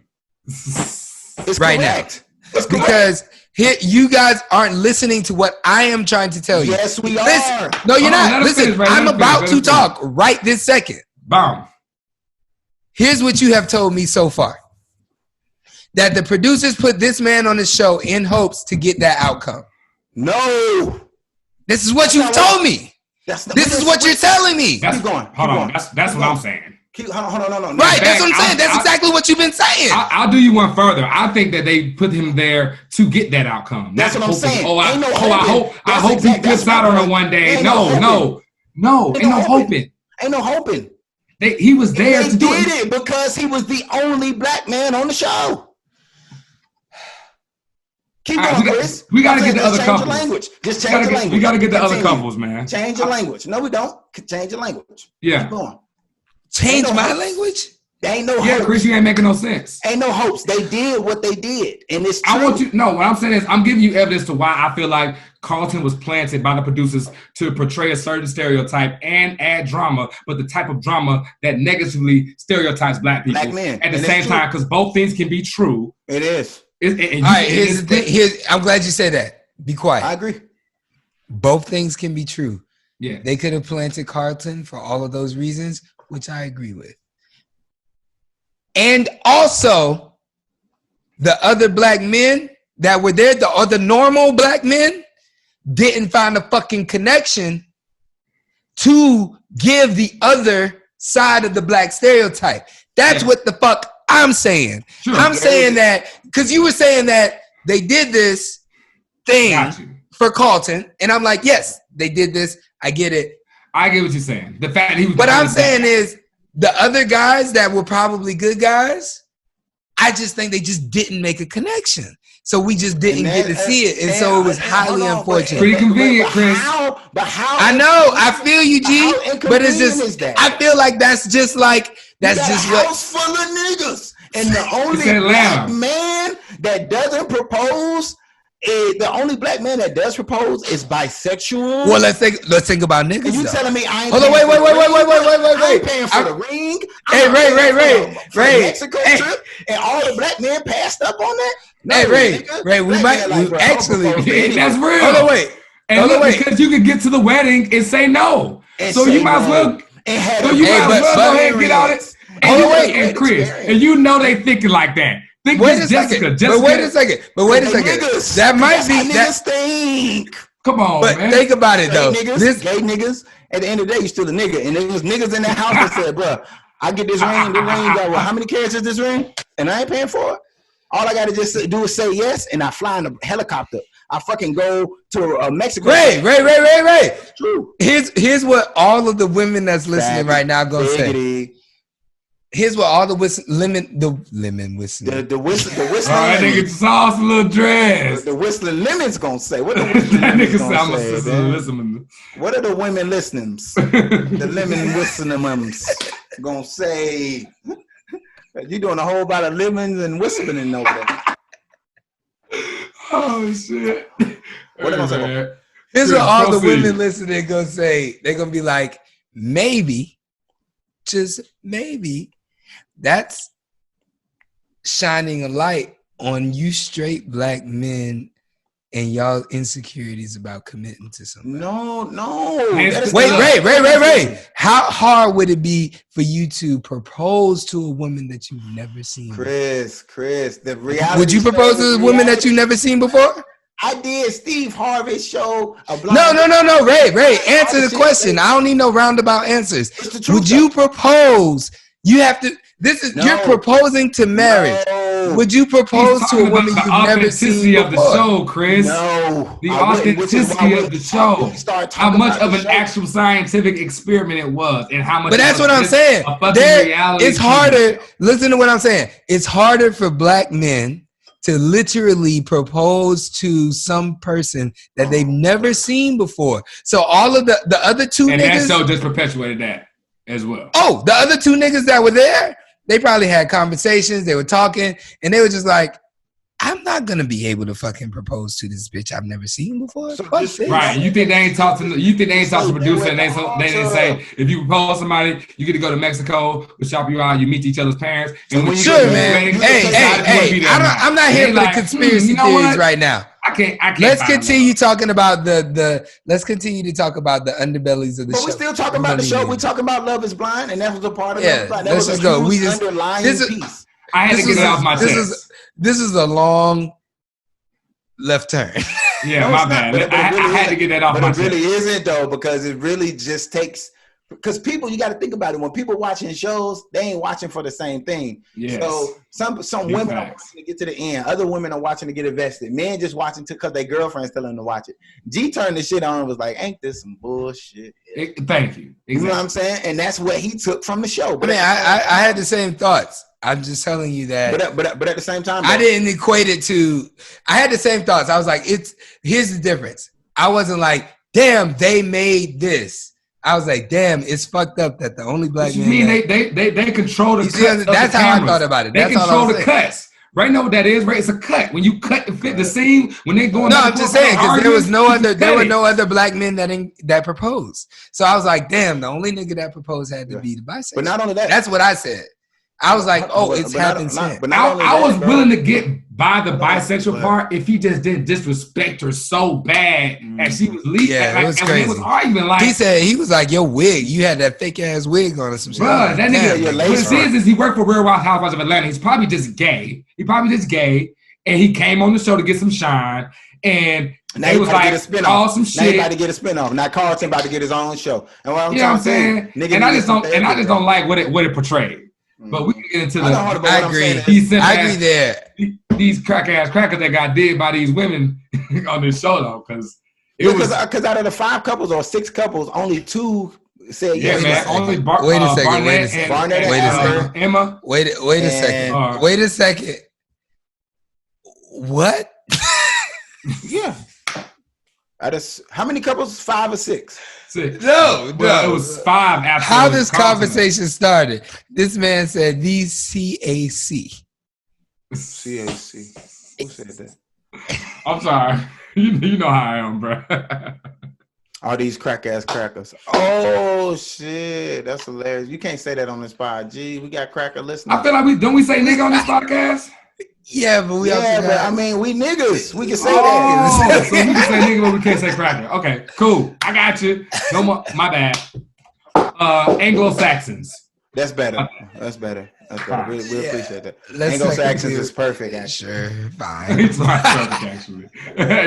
right correct. Now. Because here, you guys aren't listening to what I am trying to tell you. Yes, we are. No, you're not. Listen, I'm about to talk right this second. Bomb. Here's what you have told me so far. That the producers put this man on the show in hopes to get that outcome. No. This is what you've told me. This is what you're telling me. Keep going. Hold on. That's what I'm saying. Hold on. Right, that's what I'm saying. That's exactly what you've been saying. I'll do you one further. I think that they put him there to get that outcome. That's what I'm saying. I hope he flips out on her one day. No, ain't no hoping. Ain't no hoping. He was there to do it. They did it because he was the only black man on the show. Keep going, Chris. We got to get the other couples. Language. Just change the language. We got to get the other couples, man. Change your language. No, we don't. Change your language. Yeah. Keep going. Change my language? There ain't no hopes. Yeah, Chris, you ain't making no sense. Ain't no hopes. They did what they did. And it's true. What I'm saying is I'm giving you evidence to why I feel like Carlton was planted by the producers to portray a certain stereotype and add drama, but the type of drama that negatively stereotypes black people. Black men. At the same time, because both things can be true. It is. All right, here's the thing. I'm glad you said that. Be quiet. I agree. Both things can be true. Yeah. They could have planted Carlton for all of those reasons, which I agree with. And also, the other black men that were there, the other normal black men, didn't find a fucking connection to give the other side of the black stereotype. That's what the fuck I'm saying. Sure. I'm saying that because you were saying that they did this thing for Carlton, and I'm like, yes, they did this. I get it. I get what you're saying. The fact he was. What I'm saying is the other guys that were probably good guys, I just think they just didn't make a connection. So we just didn't get to see it. And so it was highly unfortunate. Pretty convenient, Chris. I know. I feel you, G. But it's just, I feel like that's just like, that's just what. House full of niggas. And the only black man that doesn't propose, the only black man that does propose is bisexual. Well, let's think about niggas. And you telling me I ain't hold on, wait. I ain't paying for the ring. Hey, Ray. Mexico trip, and all the black men passed up on that. No, hey, Ray, we might actually. That's real. Hold on, wait. Because you could get to the wedding and say no. So you might as well. So you might as well go ahead and get out it. And Chris, and you know they thinking like that. Wait a second. But wait a second. That might be that stink. Come on, but man. Think about it though. Gay niggas. At the end of the day, you still a nigga, and there was niggas in that house that said, "Bro, I get this ring. The ring got what? How many carats is this ring? And I ain't paying for it." All I gotta just do is say yes, and I fly in a helicopter. I fucking go to Mexico. Ray. True. Here's what all of the women that's listening right now gonna say. Here's what all the whistling. The whistling. Oh, that nigga sauce a little dress. The whistling lemons gonna say. What the whistling lemons gonna say? What are the women listening? The lemon whistling gonna say. You doing a whole lot of lemons and whistling over there. Oh shit! What am I saying? Here's what all the women listening gonna say. They're gonna be like, maybe, just maybe, that's shining a light on you straight black men and y'all insecurities about committing to something. No. Wait, Ray. How hard would it be for you to propose to a woman that you've never seen? Chris, the reality. Would you propose to a woman that you've never seen before? I did Steve Harvey's show. No, Ray. Answer the question. I don't need no roundabout answers. Would you propose? You have to. You're proposing to marriage. No. Would you propose to a woman you've never seen before? The authenticity of the show, Chris. No. The authenticity of the show. How much of an actual scientific experiment it was, and how much. But that's what I'm saying. It's harder. Listen to what I'm saying. It's harder for black men to literally propose to some person that they've never seen before. So all of the other two and niggas. And that show just perpetuated that as well. Oh, the other two niggas that were there, they probably had conversations. They were talking, and they were just like, I'm not going to be able to fucking propose to this bitch I've never seen before. Right. You think they ain't talked to the producer and they didn't say, if you propose to somebody, you get to go to Mexico, we'll shop you out, you meet each other's parents. And when man. Hey, I'm not here for the conspiracy theories right now. I can't. Let's continue talking about let's continue to talk about the underbellies of the show. But we're still talking about the show. We're talking about Love is Blind, and that was a part of Love is Blind. That let's was just go. underlying piece. I had to get it off my chest. This is a long left turn. Yeah, my bad. I had to get that off my chest. But it really isn't, though, because it really just takes... Because people, you got to think about it. When people watching shows, they ain't watching for the same thing. Yes. So some women are watching to get to the end. Other women are watching to get invested. Men just watching because their girlfriends telling them to watch it. G turned the shit on and was like, ain't this some bullshit? Thank you. Exactly. You know what I'm saying? And that's what he took from the show. But I had the same thoughts. I'm just telling you that. But at the same time, I didn't equate it to. I had the same thoughts. I was like, here's the difference. I wasn't like, damn, they made this. I was like, damn, it's fucked up that the only black man. You mean they control the cuts? That's how I thought about it. They control the cuts. Right? Know what that is, right? It's a cut. When you cut to fit the scene, when they going. No, I'm just saying because there were no other black men that proposed. So I was like, damn, the only nigga that proposed had to be the bisexual. But not only that, that's what I said. I was like, it's happened since. I was willing to get by the bisexual part if he just didn't disrespect her so bad and she was leaving. Yeah, it was crazy. He was arguing like he was like, your wig, you had that fake ass wig on or some shit. Bruh, that nigga, what it is he worked for Real Housewives of Atlanta. He's probably just gay. And he came on the show to get some shine. And now they was like, awesome shit. Now he about to get a spinoff. Now Carlton about to get his own show. And what I'm saying? And I just don't like what it portrayed. But we can get into I agree. I agree there. These crackers that got did by these women on this show though, because out of the 5 couples or 6 couples, only 2 said yes. Yeah, man. Only wait a second. Emma. Wait a second. Wait a second. What? Yeah. How many couples? 5 or 6? 6. No. It was 5 after. How this conversation started? This man said these CAC. CAC. Who said that? I'm sorry. You know how I am, bro. All these crackers. Oh shit, that's hilarious. You can't say that on this pod. Gee, we got cracker listeners. I feel like don't we say nigga on this podcast? Yeah, but we I mean, we niggas. We can say that. So we can say nigga, but we can't say cracker. Okay, cool. I got you. No more. My bad. Anglo-Saxons. That's better. That's better. Okay, we appreciate that. Let's Anglo-Saxons is perfect, actually. Sure, fine. It's not perfect, actually.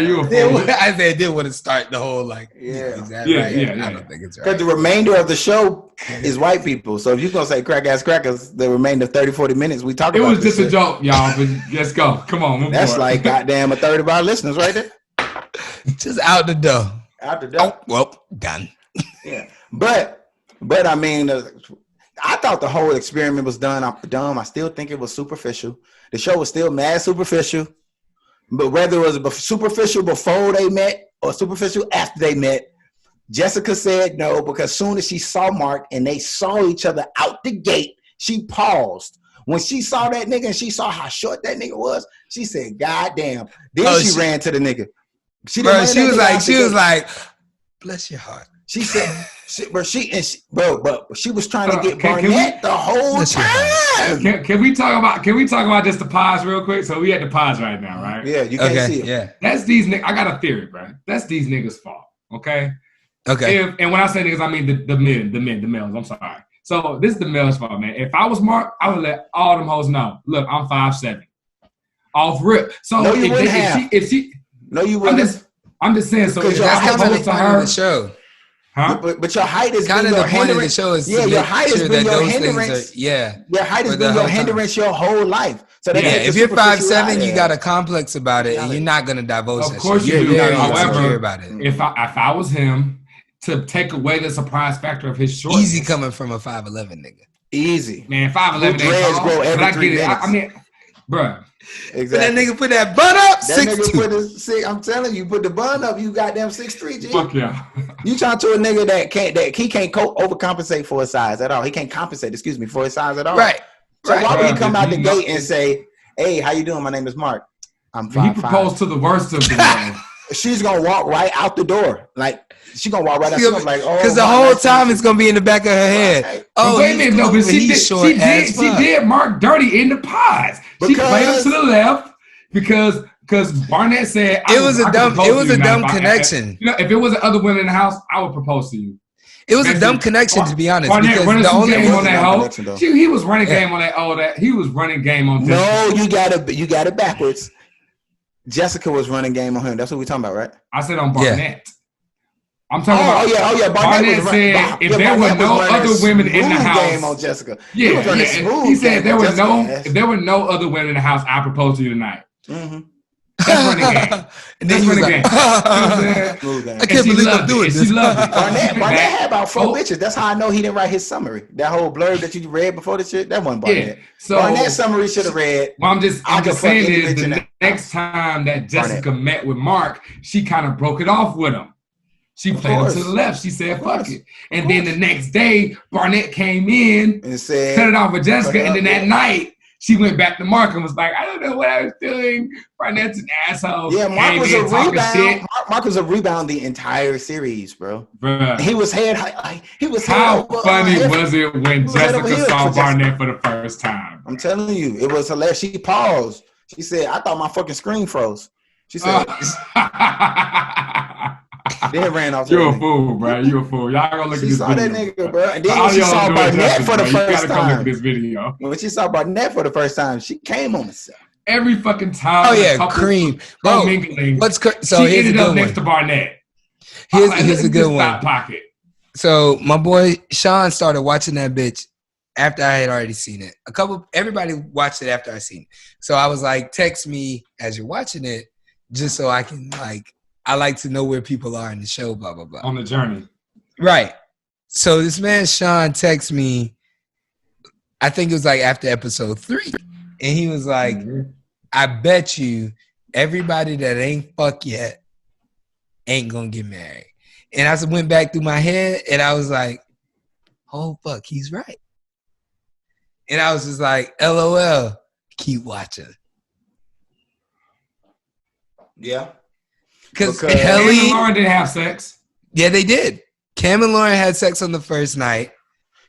You a fool. I said didn't want to start the whole Yeah. Is that Yeah, right? yeah. I don't think it's right. Because the remainder of the show is white people. So if you're going to say crack ass crackers, the remainder of 30, 40 minutes, we talk It about was this just a shit. joke, y'all. But let's go. Come on, move That's forward. like goddamn a third of our listeners right there. Just out the door. Out the door. Well, done. Yeah. But I mean, I thought the whole experiment was dumb. I still think it was superficial. The show was still mad superficial. But whether it was superficial before they met or superficial after they met, Jessica said no, because soon as she saw Mark and they saw each other out the gate, she paused. When she saw that nigga and she saw how short that nigga was, she said, God damn. Then she ran to the nigga. She was like, bless your heart. She said, but she was trying to get Barnett the whole time. Can we talk about just the pause real quick? So we at the pause right now, right? Yeah, you can't see it. Yeah. That's these niggas. I got a theory, bro. That's these niggas' fault. Okay. Okay. And when I say niggas, I mean the males. I'm sorry. So this is the males' fault, man. If I was Mark, I would let all them hoes know. Look, I'm 5'7". Off rip. So no, you wouldn't have. If she, no, you wouldn't. I'm just saying. So if that's I kind of propose the to point her, of the show. huh? But your height is kind of the point of the show is your height has been your hindrance. Your height has been your hindrance your whole life. So if you're 5'7", you got a complex about it, and you're not gonna divulge. Of course you do. However, about it. If I was him, to take away the surprise factor of his shortness, easy coming from a 5'11" nigga. Easy, man. 5'11" dreads grow every 3 minutes. I mean, bruh. Exactly. That nigga put that bun up. That nigga put I'm telling you, put the bun up. You goddamn 6'3", G. Fuck yeah. You talking to a nigga that he can't overcompensate for his size at all. He can't compensate, for his size at all. Right. So why would he come out the gate and say, "Hey, how you doing? My name is Mark. I'm 5'5". He proposed to the worst of them. She's gonna walk right out the door, like she gonna walk right out. She's like, oh, because the whole time it's gonna be in the back of her head. Right. Oh, wait a minute, no, but she did Mark dirty in the pause. She played him to the left because Barnett said it was a dumb connection. If it was other women in the house, I would propose to you. It was a dumb connection, to be honest. Barnett running the only game on that hoe. He was running game on that. He was running game on. No, you got it backwards. Jessica was running game on him. That's what we're talking about, right? I said on Barnett. Yeah. I'm talking about. Oh yeah. Barnett said if there were no other women in the house, game on Jessica. Yeah. He said if there were no other women in the house, I propose to you tonight. Mm-hmm. That's running game. And then running game. I can't believe I'm doing this. She loved it. Barnett had about 4 bitches. That's how I know he didn't write his summary. That whole blurb that you read before the shit, that wasn't Barnett. Yeah. So Barnett's summary should have read. Well, I'm just saying is the next time that Jessica met with Mark, she kind of broke it off with him. She played him to the left. She said, fuck it. And then the next day, Barnett came in and said, cut it off with Jessica. And then that night, she went back to Mark and was like, I don't know what I was doing. Barnett's an asshole. Yeah, Mark was a rebound. Mark was a rebound the entire series, bro. Bruh. He was head. How funny was it when Jessica saw Barnett for the first time? I'm telling you, it was hilarious. She paused. She said, I thought my fucking screen froze. She said, then ran off. You're a fool, bro. You're a fool. Y'all gonna look at this video. She saw that nigga, bro. And then when she saw Barnett for the first time. Look at this video. When she saw Barnett for the first time, she came on herself. Every fucking time. Oh yeah, cream. Bro, so she ended up next to Barnett. Here's a good one. Pocket. So my boy Sean started watching that bitch after I had already seen it. Everybody watched it after I seen it. So I was like, text me as you're watching it, just so I can I like to know where people are in the show, blah, blah, blah. On the journey. Right. So this man, Sean, texted me, I think it was after episode 3. And he was like, I bet you everybody that ain't fucked yet ain't gonna get married. And I went back through my head and I was like, oh, fuck, he's right. And I was just like, LOL, keep watching. Yeah. Because Cam and Lauren didn't have sex. Yeah, they did. Cam and Lauren had sex on the first night.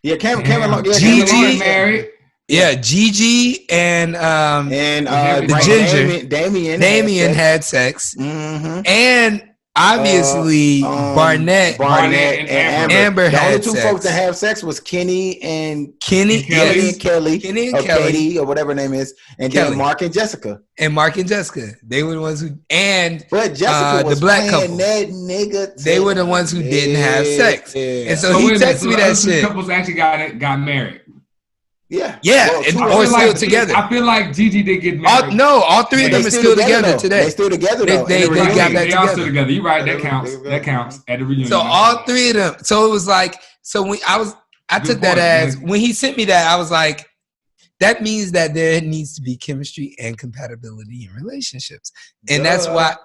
Yeah, Cam and Lauren married. Yeah, Gigi and the ginger Damien had sex. Mm-hmm. And obviously Barnett and Amber. The had only two sex. folks that have sex was Kenny and Kelly. Katie, or whatever her name is, and Kelly. then Mark and Jessica. They were the ones who, and But Jessica was the black playing couple. that nigga. They were the ones who didn't have sex, and so he texted me that shit. Couples actually got married. Yeah, or still together. I feel like Gigi did get married. All three of them are still together today. They still together though. They got back They all still together. together. You're right. That counts at the reunion. So all three of them. So it was like, so when I took that as, when he sent me that, I was like, that means that there needs to be chemistry and compatibility in relationships. And that's why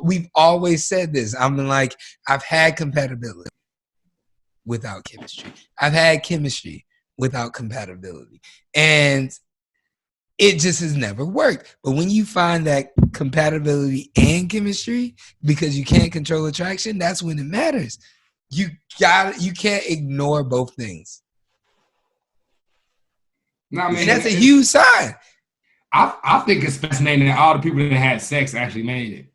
we've always said this. I'm like, I've had compatibility without chemistry. I've had chemistry without compatibility. And it just has never worked. But when you find that compatibility and chemistry, because you can't control attraction, that's when it matters. You can't ignore both things. No, I mean, and that's a huge sign. I think it's fascinating that all the people that had sex actually made it.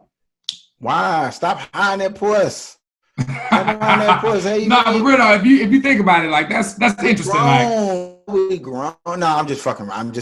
Why? Stop hiding that puss. No, but real though, if you think about it, like that's interesting. We grown. No, I'm just fucking around.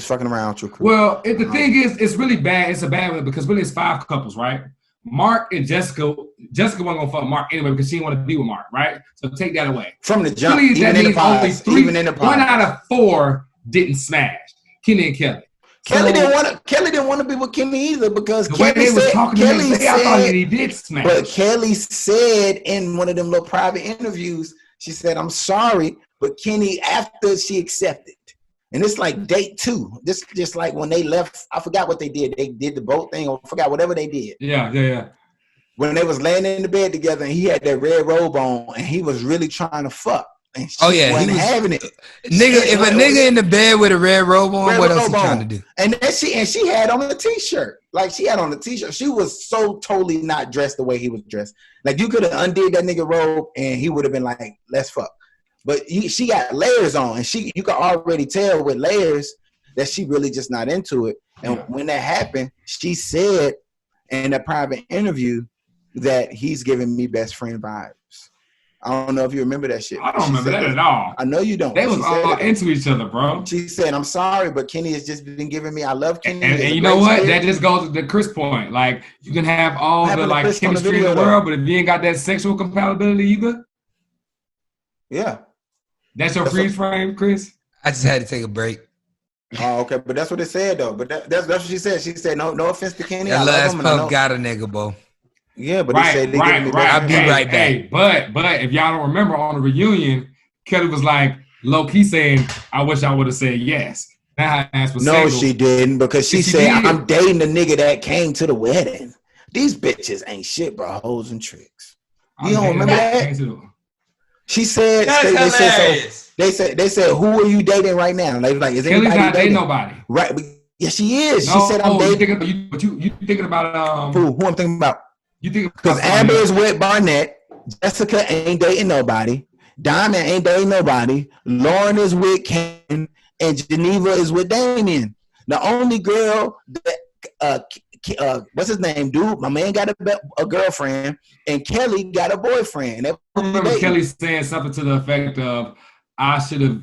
Well, the thing is, it's really bad. It's a bad one because really it's 5 couples, right? Mark and Jessica. Jessica wasn't gonna fuck Mark anyway because she didn't want to be with Mark, right? So take that away. From the jump, really, that means only 3. Even in the pod. 1 out of 4 didn't smash. Kenny and Kelly. Kelly didn't want to be with Kenny either because the way they was talking to him, I thought he did smash. But Kelly said in one of them little private interviews, she said, "I'm sorry, but Kenny," after she accepted, and it's like date 2. This just like when they left. I forgot what they did. They did the boat thing, or I forgot whatever they did. Yeah. When they was laying in the bed together, and he had that red robe on, and he was really trying to fuck. And she wasn't having it. Nigga, if a nigga in the bed with a red robe on, what else he trying to do? And then she had on a t-shirt. Like she had on a t-shirt. She was so totally not dressed the way he was dressed. Like you could have undid that nigga robe and he would have been like, let's fuck. But she got layers on, and you could already tell with layers that she really just not into it. And when that happened, she said in a private interview that he's giving me best friend vibes. I don't know if you remember that shit. I don't remember that at all. I know you don't. They was all into each other, bro. She said, "I'm sorry, but Kenny has just been giving me. I love Kenny." And you know what? That just goes to the Chris point. Like you can have all the like chemistry in the world, but if you ain't got that sexual compatibility either, yeah, that's your freeze frame, Chris. I just had to take a break. Oh, okay, but that's what it said though. But that's what she said. She said, "No offense to Kenny. That last puff got a nigga, bro." Yeah, but they said they giving me back. I'll be right back. Hey, but if y'all don't remember on the reunion, Kelly was like low key saying, "I wish I would have said yes." Now her ass was single. She didn't, because she said, "I'm dating the nigga that came to the wedding." These bitches ain't shit but hoes and tricks. You don't remember that? She said, they said, "Who are you dating right now?" They was like, "Is Kelly's anybody not dating dating nobody?" Right? But yeah, she is. No, she said, "I'm dating." You thinking about who I'm thinking about? You think because Amber is with Barnett, Jessica ain't dating nobody, Diamond ain't dating nobody, Lauren is with Ken, and Geneva is with Damien. The only girl that what's his name, dude? My man got a girlfriend, and Kelly got a boyfriend. I remember Kelly saying something to the effect of, "I should have,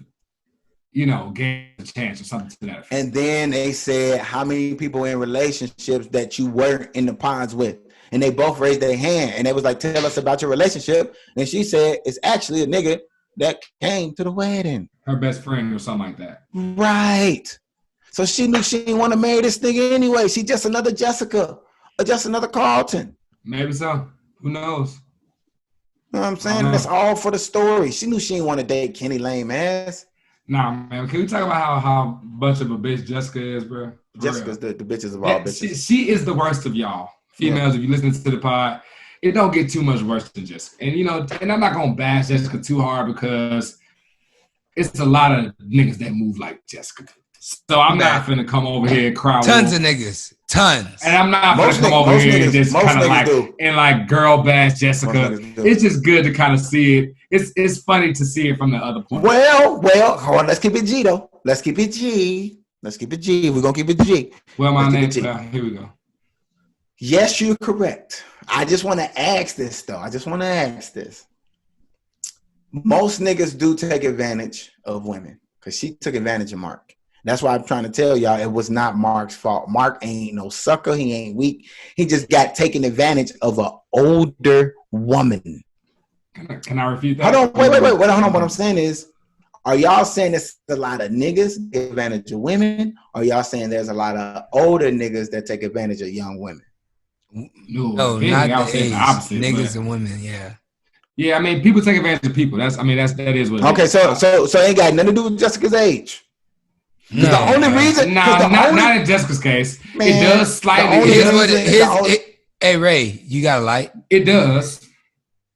gave a chance," or something to that effect. And then they said, "How many people in relationships that you weren't in the pods with?" And they both raised their hand, and they was like, "Tell us about your relationship." And she said, "It's actually a nigga that came to the wedding." Her best friend or something like that. Right. So she knew she didn't want to marry this nigga anyway. She just another Jessica or just another Carlton. Maybe so. Who knows? You know what I'm saying? That's all for the story. She knew she didn't want to date Kenny lame ass. Nah, man. Can we talk about how much of a bitch Jessica is, bro? Jessica's the bitches of all bitches. She is the worst of y'all. Females, if you listen to the pod, it don't get too much worse than Jessica. And I'm not gonna bash Jessica too hard because it's a lot of niggas that move like Jessica. So I'm not finna come over here and cry. Tons of niggas. Tons. And I'm not gonna come over here and just kind of like girl bash Jessica. It's just good to kind of see it. It's funny to see it from the other point. Well, hold on. Let's keep it G though. Let's keep it G. We're gonna keep it G. Well, my name. Here we go. Yes, you're correct. I just want to ask this, though. Most niggas do take advantage of women because she took advantage of Mark. That's why I'm trying to tell y'all it was not Mark's fault. Mark ain't no sucker. He ain't weak. He just got taken advantage of an older woman. Can I refute that? Hold on, wait. Hold on. What I'm saying is, are y'all saying there's a lot of niggas take advantage of women? Or are y'all saying there's a lot of older niggas that take advantage of young women? No, not the age. Niggas and women, yeah. Yeah, I mean, people take advantage of people. That is what. Okay, so it ain't got nothing to do with Jessica's age. No, the only reason, not in Jessica's case. Man, it does slightly. Hey Ray, you got a light? It does.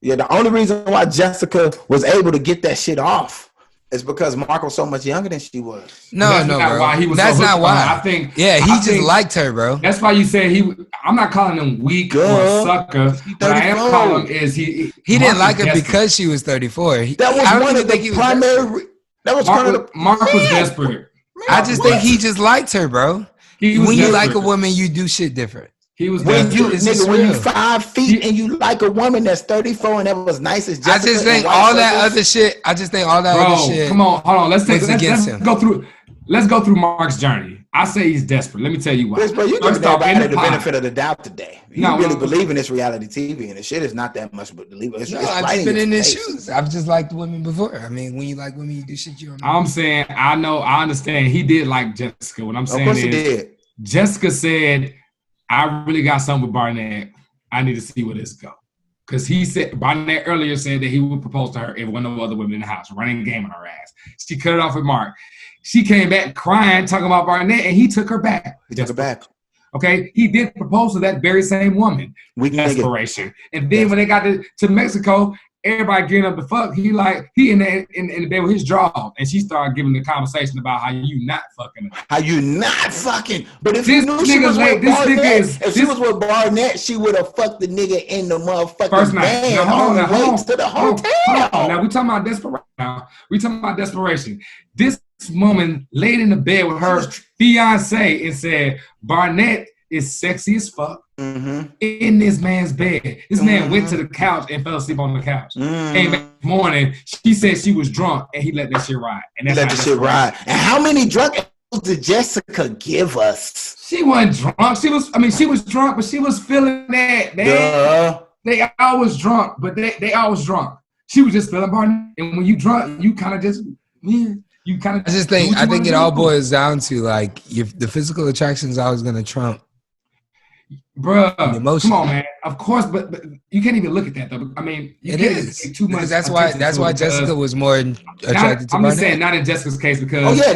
Yeah, the only reason why Jessica was able to get that shit off is because Mark was so much younger than she was. No, bro. Why he was that's not why. I think. Yeah, he just liked her, bro. That's why you say he. I'm not calling him weak or a sucker. What I am calling him is he didn't like her because she was 34. That was one of the primary. That was Mark was desperate. I just think he just liked her, bro. When you like a woman, you do shit different. He was when you 5 feet and you like a woman that's 34 and that was nice as Jessica. I just think all that other shit. Come on, hold on. Let's go through Mark's journey. I say he's desperate. Let me tell you why. Chris, bro, you giving everybody the benefit of the doubt today. You really believe in this reality TV and the shit is not that much but believe it. I've just been in his shoes. I've just liked women before. I mean, when you like women, you do shit you don't know. I'm saying, I understand. He did like Jessica. What I'm saying is, Jessica said, I really got something with Barnett. I need to see where this go. Because he said, Barnett earlier said that he would propose to her if one of the other women in the house, running game on her ass. She cut it off with Mark. She came back crying, talking about Barnett, and he took her back. Okay? He did propose to that very same woman with desperation. And then when they got to Mexico, everybody getting up to fuck. He in the bed with his jaw, and she started giving the conversation about how you not fucking. But if she knew she was with Barnett, if she was with Barnett, she would have fucked the nigga in the motherfucking first night. van on the way to the hotel. Now we talking about desperation. We talking about desperation. This woman laid in the bed with her fiance and said Barnett is sexy as fuck in this man's bed. This man went to the couch and fell asleep on the couch. Came back in the morning, she said she was drunk and he let that shit ride. And that's let the shit ride. And how many drunk did Jessica give us? She wasn't drunk. She was drunk, but she was feeling that. They always drunk, but they always drunk. She was just feeling Barnett. And when you drunk, you kind of just, I think it all boils down to like the physical attraction is always going to trump. Bruh, come on, man. Of course, but you can't even look at that though. I mean, it is too much. That's why Jessica was more attracted to I'm Barnett. just saying, not in Jessica's case because. Oh yeah,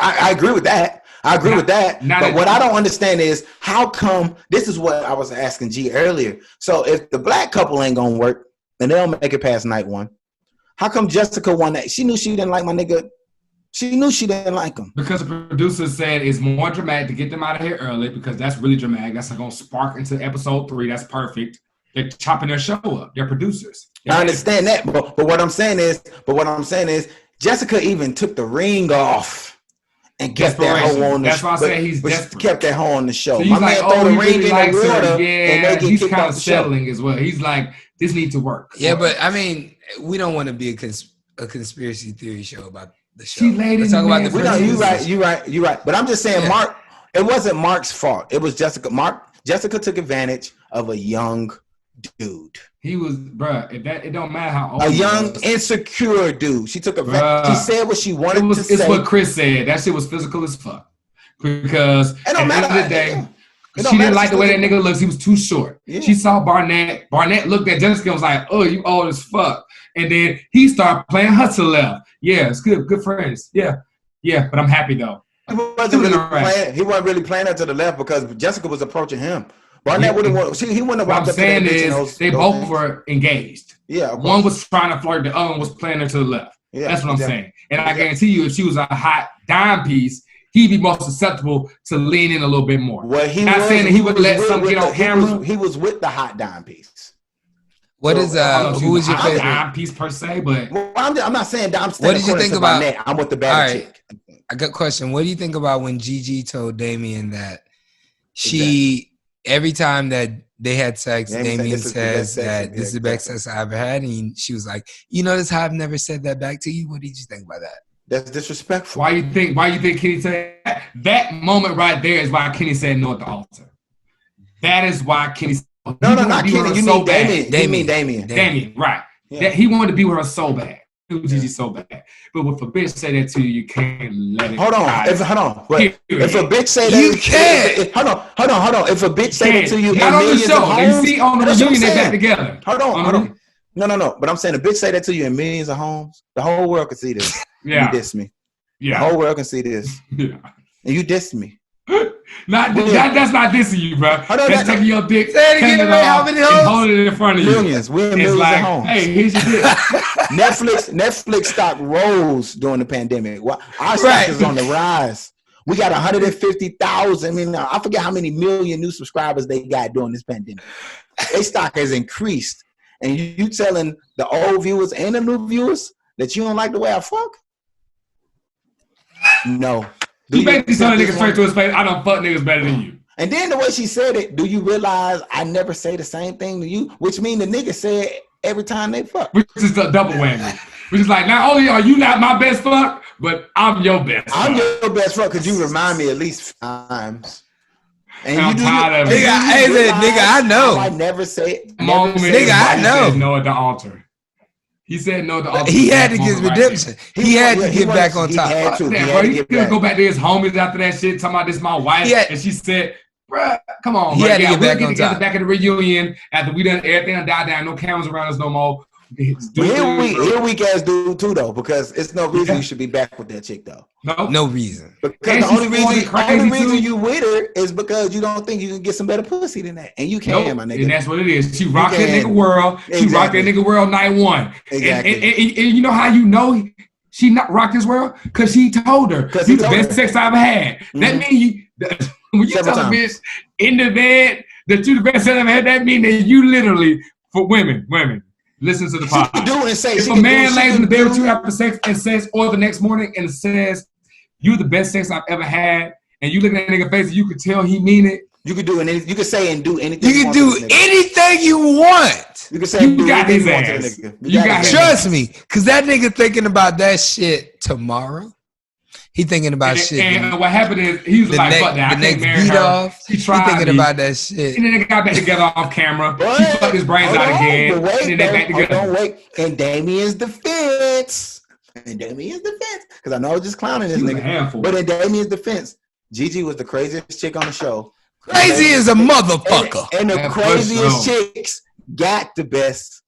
I agree with that. But what I don't understand is how come this is what I was asking G earlier. So if the black couple ain't gonna work and they don't make it past night one, how come Jessica won that? She knew she didn't like my nigga. She knew she didn't like him. Because the producer said it's more dramatic to get them out of here early because that's really dramatic. That's going to spark into episode 3. That's perfect. They're chopping their show up. They're producers. I understand that, but what I'm saying is, Jessica even took the ring off and kept that hoe on the show. That's why I say he's desperate. Kept that hoe on the show. So my man throw the ring in the water, and he's kind of settling as well. He's like, this needs to work. Yeah, but I mean, we don't want to be a conspiracy theory show about the show. She laid in talk about the you're right. But I'm just saying, Mark. It wasn't Mark's fault. It was Jessica. Jessica took advantage of a young dude. He was, bruh. It don't matter how old. A young, insecure dude. She took advantage. She said what she wanted to say. It's what Chris said. That shit was physical as fuck. Because at the end of the day, she didn't like the way that nigga looks. He was too short. Yeah. She saw Barnett. Barnett looked at Jessica and was like, "Oh, you old as fuck." And then he started playing hustle left. Yeah, it's good friends. Yeah. But I'm happy though. He wasn't really playing her to the left because Jessica was approaching him. Barnett wouldn't want. He wouldn't have walked up to that bitch. What I'm saying is they both were engaged. Yeah. One was trying to flirt, the other one was playing her to the left. Yeah, that's what I'm saying. And I guarantee you, if she was a hot dime piece, he'd be more susceptible to lean in a little bit more. Well, saying that he would let something get on camera. He was with the hot dime piece. What is who is your favorite dime piece per se? But I'm not saying dime. What did you think about? I'm with the bad chick. I got a question. What do you think about when Gigi told Damien that she every time that they had sex, Damien said, says that this is the best sex I ever had. And she was like, you notice how I've never said that back to you? What did you think about that? That's disrespectful. Why you think Kenny said that? That moment right there is why Kenny said no at the altar. That is why Kenny said no, not Kenny. You mean Damien. Damien, right. Yeah. That he wanted to be with her so bad. Gigi so bad. But if a bitch say that to you, you can't let it. Hold on. If a bitch say that, you can't. Hold on. If a bitch say that to you, not on the show. You see on the reunion they back together. Hold on. No. But I'm saying a bitch say that to you in millions of homes. The whole world can see this. Yeah. You diss me. Yeah. The whole world can see this. Yeah. And you diss me. That's not dissing you, bro. That's taking your dick, cutting it off, and holding it in front of you. Millions. We're in millions of homes. Hey, here's your dick. Netflix stock rose during the pandemic. Our stock is on the rise. We got 150,000. I mean, I forget how many million new subscribers they got during this pandemic. Their stock has increased. And you telling the old viewers and the new viewers that you don't like the way I fuck? No. You basically told a nigga straight to his face, I don't fuck niggas better than you. And then the way she said it, do you realize I never say the same thing to you? Which means the nigga said every time they fuck. Which is a double whammy. Which is like, not only are you not my best fuck, but I'm your best fuck. I'm your best fuck because you remind me at least 5 times. And I'm tired of it. Nigga, I know. I never say it. Nigga, I know. He said no at the altar. He said no at the altar. He had to get redemption. He had to get back on top. He couldn't go back to his homies after that shit, talking about this my wife. And she said, bruh, come on. He had to get back on top. Back at the reunion after we done everything done died down. No cameras around us no more. Here weak ass dude too though, because it's no reason you should be back with that chick though. No reason. Because the only reason you with her is because you don't think you can get some better pussy than that, and you can, my nigga. And that's what it is. She rocked that nigga world. She rocked that nigga world night one. Exactly. And you know how you know she not rocked his world? Because he told her you the best sex I ever had. Mm-hmm. That mean when you tell a bitch in the bed that you the best sex I ever had, that mean that you literally for women. Listen to the podcast. If a man lays in the bed with you after sex and says, or the next morning and says, you're the best sex I've ever had, and you look at that nigga face and you could tell he mean it. You could do anything. You could say and do anything. You can do anything you want. You can say you got his ass. You got trust me, because that nigga thinking about that shit tomorrow. He thinking about shit. And what happened is he was like, fuck that. I can't marry her. He thinking about that shit. And then they got back together off camera. He fucked his brains out again. And then they back together. Don't wait. And Damien's defense. Because I know I was just clowning this nigga. But in Damien's defense, Gigi was the craziest chick on the show. Crazy as a motherfucker. And the craziest chicks got the best.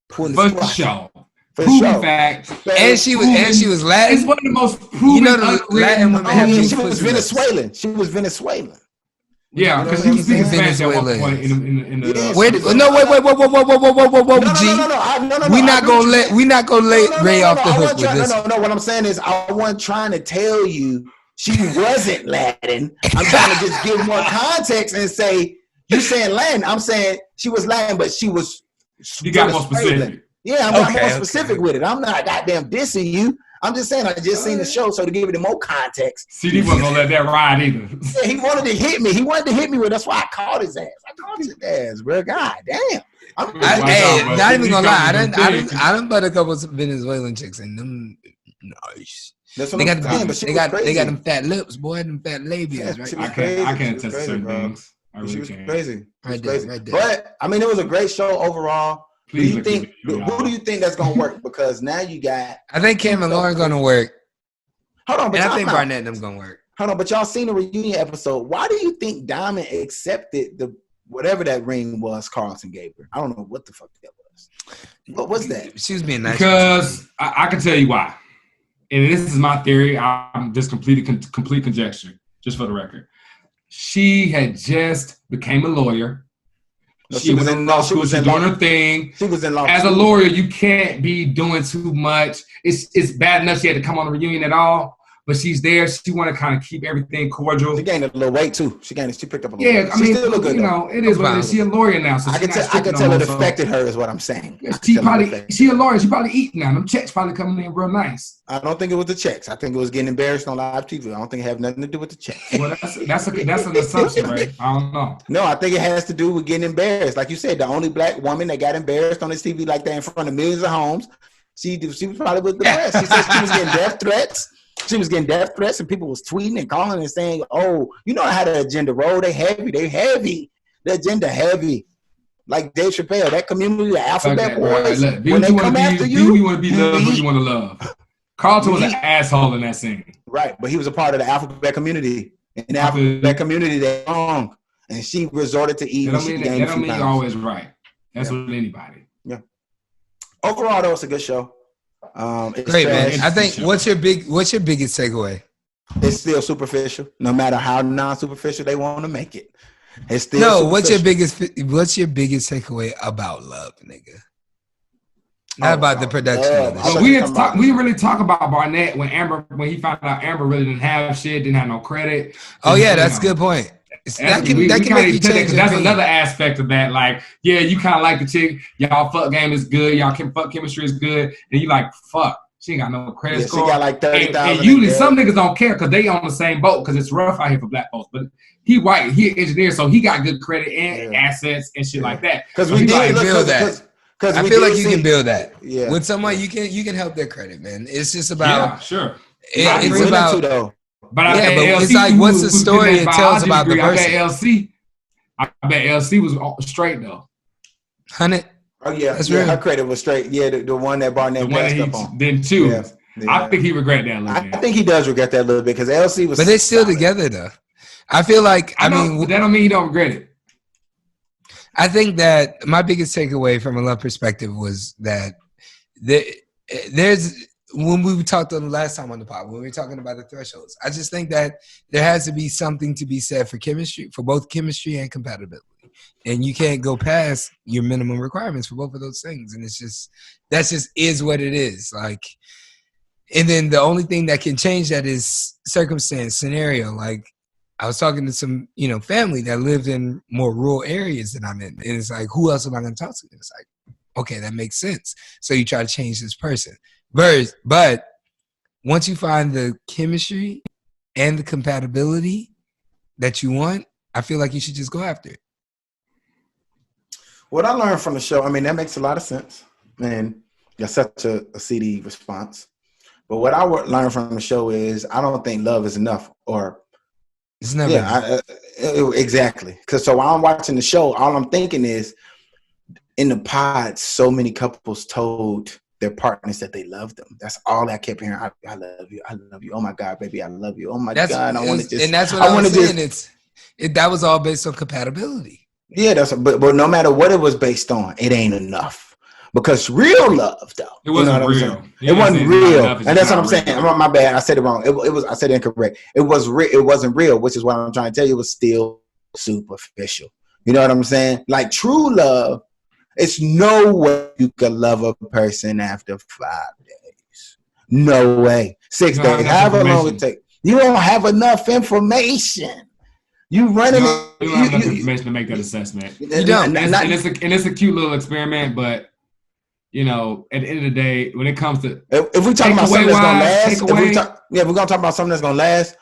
For sure. Fact. And she was Latin. It's one of the most proven. You know the Latin women have she was Venezuelan. Yeah, because he was speaking Spanish at one point in the. Wait, G. We not gonna let Ray off the hook with this. No. What I'm saying is, I wasn't trying to tell you she wasn't Latin. I'm trying to just give more context and say you're saying Latin. I'm saying she was Latin, but she was. You got more specific. Yeah, I'm more specific with it. I'm not goddamn dissing you. I'm just saying I just seen the show, so to give it more context. CD wasn't gonna let that ride either. Yeah, he wanted to hit me. That's why I called his ass. His ass, bro. God damn. Not even gonna lie. I done butt a couple of Venezuelan chicks and them nice. That's what I'm saying. They got them fat lips, boy. Them fat labias, right? I can't attest to certain things. She was crazy. Right there. But I mean, it was a great show overall. Who do you think that's gonna work? Because now you got. I think Cam and Lauren gonna work. Hold on, but I think Barnett and them gonna work. Hold on, but y'all seen the reunion episode. Why do you think Diamond accepted the whatever that ring was Carlton gave her? I don't know what the fuck that was. What was that? She was being nice. Because I can tell you why. And this is my theory. I'm just complete conjecture, just for the record. She had just became a lawyer. She was in law school. She was doing her thing. She was in law. As a lawyer, you can't be doing too much. It's bad enough she had to come on the reunion at all. but she's there. She want to kind of keep everything cordial. She gained a little weight too. She picked up a little weight. I mean, she still look good, you know, it is what it is. She a lawyer now, so I can tell it affected her, is what I'm saying. She a lawyer. She probably eating now. Them checks probably coming in real nice. I don't think it was the checks. I think it was getting embarrassed on live TV. I don't think it had nothing to do with the checks. Well, that's an assumption, right? I don't know. No, I think it has to do with getting embarrassed. Like you said, the only black woman that got embarrassed on this TV like that in front of millions of homes, she was probably with the press. She said she was getting death threats. She was getting death threats, and people was tweeting and calling and saying, "Oh, you know how the agenda roll? They heavy. The agenda heavy." Like Dave Chappelle, that community, the alphabet boys, when they come after you, you want to be loved, what you want to love. Carlton was an asshole in that scene. Right, but he was a part of the alphabet community. In the alphabet community, they're wrong. And she resorted to eating. That don't mean you're always right. That's with anybody. Yeah. Overall, though, it's a good show. It's great, man. I think what's your biggest takeaway? It's still superficial, no matter how non-superficial they want to make it. It's still what's your biggest takeaway about love, nigga? Not about the production. We didn't really talk about Barnett when he found out Amber really didn't have shit, didn't have no credit. Oh yeah, that's a good point. That can make you change. That's another aspect of that. Like, yeah, you kind of like the chick. Y'all fuck game is good. Y'all fuck chemistry is good. And you like, fuck, she ain't got no credit score. She got like 30,000. And usually some niggas don't care because they on the same boat because it's rough out here for black folks. But he white, he an engineer, so he got good credit and assets and shit like that. Because we did build that. I feel like you can build that. Yeah. With someone you can help their credit, man. It's just about sure. It's about but I bet LC, it's like what's the story it tells about the person. I bet LC was straight though. 100. Oh yeah, that's real. Her credit was straight. Yeah, the one that Barnett messed up on. Didn't choose. Yeah. I think he regret that a little bit. I think he does regret that a little bit because LC was. But they're still together though. I feel like I mean that don't mean he don't regret it. I think that my biggest takeaway from a love perspective was that there's when we talked on the last time on the pod, when we were talking about the thresholds, I just think that there has to be something to be said for chemistry, for both chemistry and compatibility. And you can't go past your minimum requirements for both of those things. And that just is what it is. Like, and then the only thing that can change that is circumstance, scenario. Like, I was talking to some, family that lived in more rural areas than I'm in. And it's like, who else am I going to talk to? And it's like, okay, that makes sense. So you try to change this person. But once you find the chemistry and the compatibility that you want, I feel like you should just go after it. What I learned from the show, I mean, that makes a lot of sense. And that's such a CD response. But what I learned from the show is I don't think love is enough or it's never. Yeah, exactly. Because so while I'm watching the show, all I'm thinking is in the pod, so many couples told their partners that they love them. That's all I kept hearing. I love you. I love you. Oh my God, baby, I love you. Oh my God, I want to just. And that's what I was saying. That was all based on compatibility. Yeah, but no matter what it was based on, it ain't enough. Because real love, though, it wasn't real. It wasn't real, and that's what I'm saying. My bad. I said it wrong. It was. I said it incorrect. It wasn't real, which is what I'm trying to tell you. It was still superficial. You know what I'm saying? Like true love, it's no way you can love a person after 5 days. No way. 6 days. However long it takes. You don't have enough information. You running it. You don't have enough information to make that assessment. You don't. And it's a cute little experiment, but. At the end of the day, when it comes to if we talk about something that's gonna last, we're gonna talk about something that's gonna last.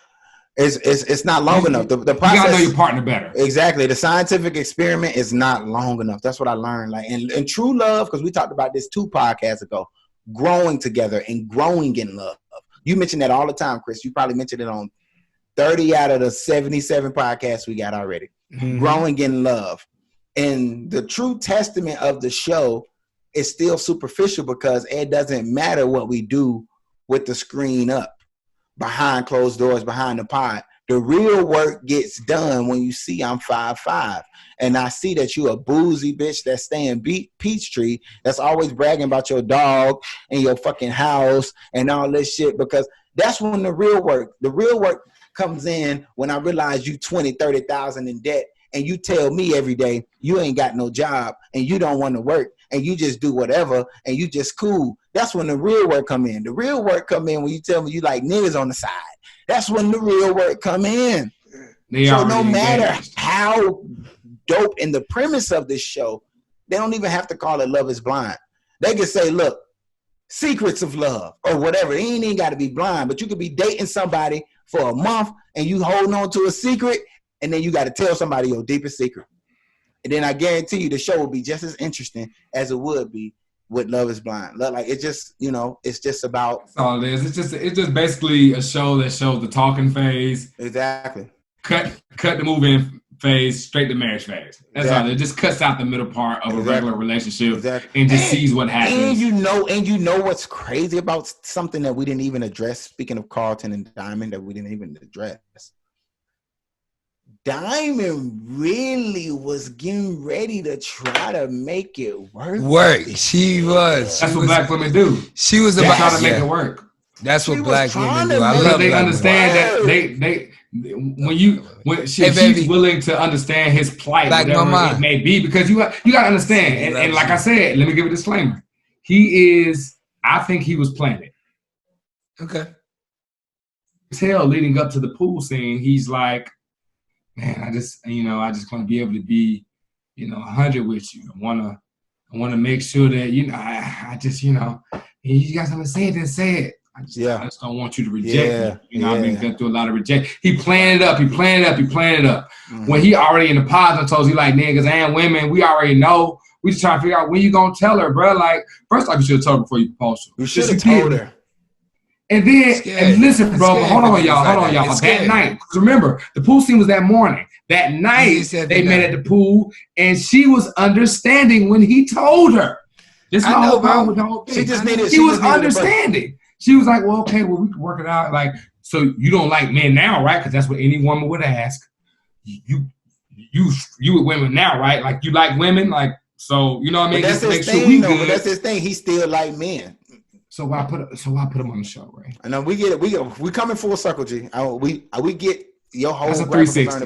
It's not long enough. The process, you gotta know your partner better. Exactly. The scientific experiment is not long enough. That's what I learned. Like and true love, because we talked about this 2 podcasts ago. Growing together and growing in love. You mention that all the time, Chris. You probably mentioned it on 30 out of the 77 podcasts we got already. Mm-hmm. Growing in love, and the true testament of the show. It's still superficial because it doesn't matter what we do with the screen up, behind closed doors, behind the pod. The real work gets done when you see I'm 5'5", and I see that you a boozy bitch that's staying Peachtree, that's always bragging about your dog and your fucking house and all this shit, because that's when the real work comes in when I realize you 20, 30,000 in debt and you tell me every day you ain't got no job and you don't want to work. and you just do whatever and you just cool. That's when the real work come in. The real work come in when you tell me you like niggas on the side. That's when the real work come in. So no matter how dope in the premise of this show, they don't even have to call it Love is Blind. They can say, look, secrets of love or whatever. It ain't even got to be blind, but you could be dating somebody for a month and you holding on to a secret, and then you got to tell somebody your deepest secret. And then I guarantee you the show will be just as interesting as it would be with Love is Blind. Like it's just, it's just about. That's all it is. It's just basically a show that shows the talking phase. Exactly. Cut the moving phase straight to marriage phase. That's all. It just cuts out the middle part of a regular relationship and just sees what happens. And you know what's crazy about something that we didn't even address. Speaking of Carlton and Diamond, that we didn't even address. Diamond really was getting ready to try to make it work. She was. That's what black women do. She was about trying to make it work. That's what black women do. I love they understand that they when she's willing to understand his plight, like whatever mama. It may be, because you got to understand. And like I said, let me give a disclaimer. I think he was playing it. Okay. Hell, leading up to the pool scene, he's like, man, I just want to be able to be, 100 with you. I want to make sure that, I just, you got something to say it, then say it. I just don't want you to reject me. I've been going through a lot of rejection. He planned it up. Mm-hmm. When he already in the positive toes, he like, niggas and women, we already know. We just trying to figure out when you going to tell her, bro. Like, first off, you should have told her before you proposed. You should have told her. And then, and listen, bro, hold on, y'all. That night, remember, the pool scene was that morning. That night, they met at the pool, and she was understanding when he told her. This my whole problem with the whole thing. She was understanding. She was like, well, okay, we can work it out. Like, so you don't like men now, right? Because that's what any woman would ask. You with women now, right? Like, you like women? Like, so, you know what I mean? But that's his thing, but that's his thing. He still like men. So why put him on the show, right? I know we get it. We coming full circle, G. We get your whole. That's a 360.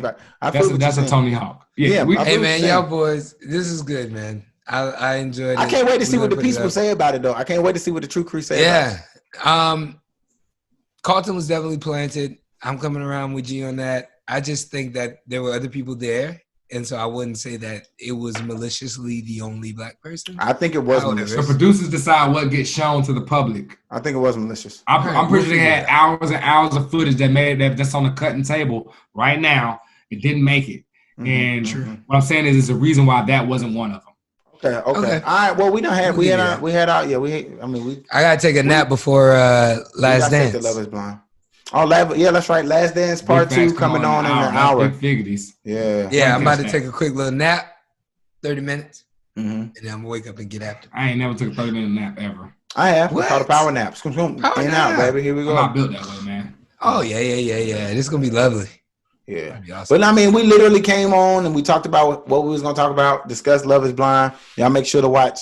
That's a Tony Hawk. Yeah. Hey man, y'all boys, this is good, man. I enjoyed it. I can't wait to see what the people say about it, though. I can't wait to see what the true crew say. Yeah. Carlton was definitely planted. I'm coming around with G on that. I just think that there were other people there. And so I wouldn't say that it was maliciously the only black person. I think it was malicious. The producers decide what gets shown to the public. I think it was malicious. I'm pretty sure they had hours and hours of footage that's on the cutting table right now. It didn't make it. Mm-hmm. And what I'm saying is, there's a reason why that wasn't one of them. Okay. All right. Well, we had out. I gotta take a nap before Last Dance. Take the Love is Blind. Oh, that's right. Last Dance Part 2 coming on in an hour. Figgities. Yeah. I'm about to take a quick little nap, 30 minutes, and then I'm gonna wake up and get after. I ain't never took a 30-minute nap ever. I have. What? Called a power nap. In and out, baby. Here we go. I'm not built that way, man. Oh yeah. This is gonna be lovely. Yeah. Awesome. But I mean, we literally came on and we talked about what we was gonna talk about. Discuss Love is Blind. Y'all make sure to watch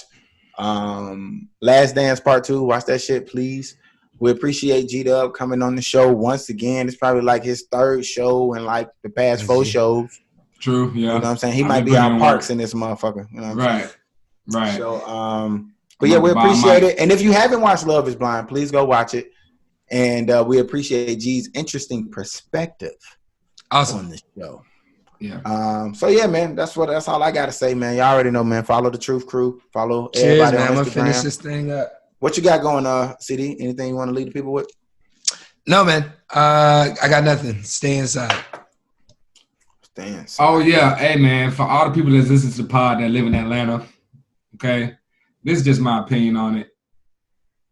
Last Dance Part 2. Watch that shit, please. We appreciate G-Dub coming on the show once again. It's probably like his third show in like the past 4 shows. True, yeah. You know what I'm saying? He might be out parks in this motherfucker. You know what I'm saying? Right. So, but yeah, we appreciate it. And if you haven't watched Love is Blind, please go watch it. And we appreciate G's interesting perspective on the show. Yeah. So yeah, man, that's all I gotta say, man. Y'all already know, man. Follow the Truth Crew. Follow everybody on Instagram. I'm gonna finish this thing up. What you got going, CD? Anything you want to leave the people with? No, man. I got nothing. Stay inside. Oh, yeah. Hey, man, for all the people that listen to the pod that live in Atlanta, okay, this is just my opinion on it.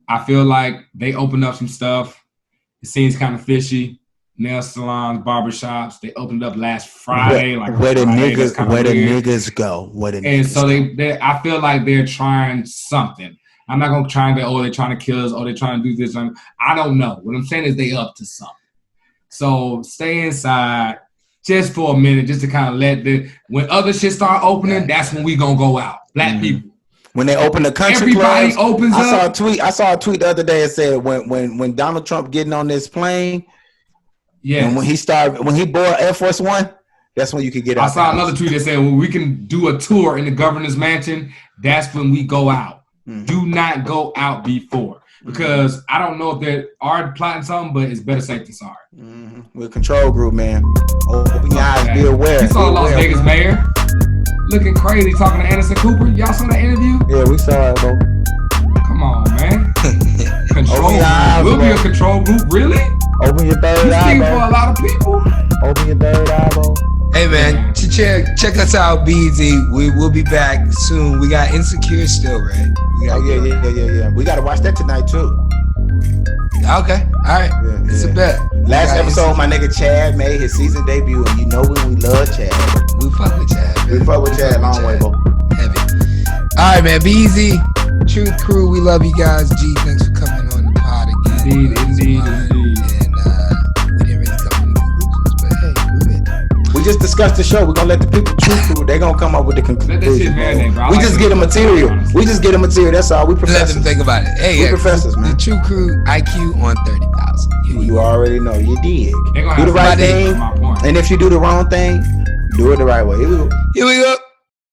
I feel like they opened up some stuff. It seems kind of fishy. Nail salons, barbershops, they opened up last Friday. Where the niggas go? So I feel like they're trying something. I'm not going to try and go, they're trying to kill us, they're trying to do this. I don't know. What I'm saying is they up to something. So stay inside just for a minute, just to kind of when other shit start opening, that's when we going to go out. Black people. When they open the country everybody clubs, opens up. I saw a tweet the other day that said when Donald Trump getting on this plane, and when he boarded Air Force One, That's when you can get I out. saw another tweet that said, when we can do a tour in the governor's mansion, that's when we go out. Do not go out before. Because I don't know if they are plotting something, but it's better safe than sorry. We're a control group, man. Open your eyes, be aware. You saw Las Vegas mayor looking crazy talking to Anderson Cooper. Y'all saw that interview? Yeah, we saw it, bro. Come on, man. Control Open your eyes, group. We'll be bro. a control group, really? Open your third You eye, speak for bro. a lot of people. Open your third eye, bro. Hey man, check us out, BZ. We will be back soon. We got Insecure still, right? Yeah. We gotta watch that tonight too. Okay, all right. It's a bet. Last episode, my nigga Chad made his season debut, and you know we love Chad. We fuck with Chad. We fuck with Chad long way, bro. Heavy. All right, man. BZ, Truth Crew. We love you guys. G, thanks for coming on the pod again. Indeed. And we didn't really come to any conclusions, but hey, we're good. We just discussed the show. We're gonna let the people Truth Crew. They're gonna come up with the conclusion. Let that shit marinate, bro. We just get a material. We just get a material. That's all. We Let them professors. think about it. Hey, We professors, man. The True Crew IQ on 30,000. You already know. You dig. They gonna Do have the right somebody thing, on my point. and if you do the wrong thing, do it the right way. Here we go. Here we go.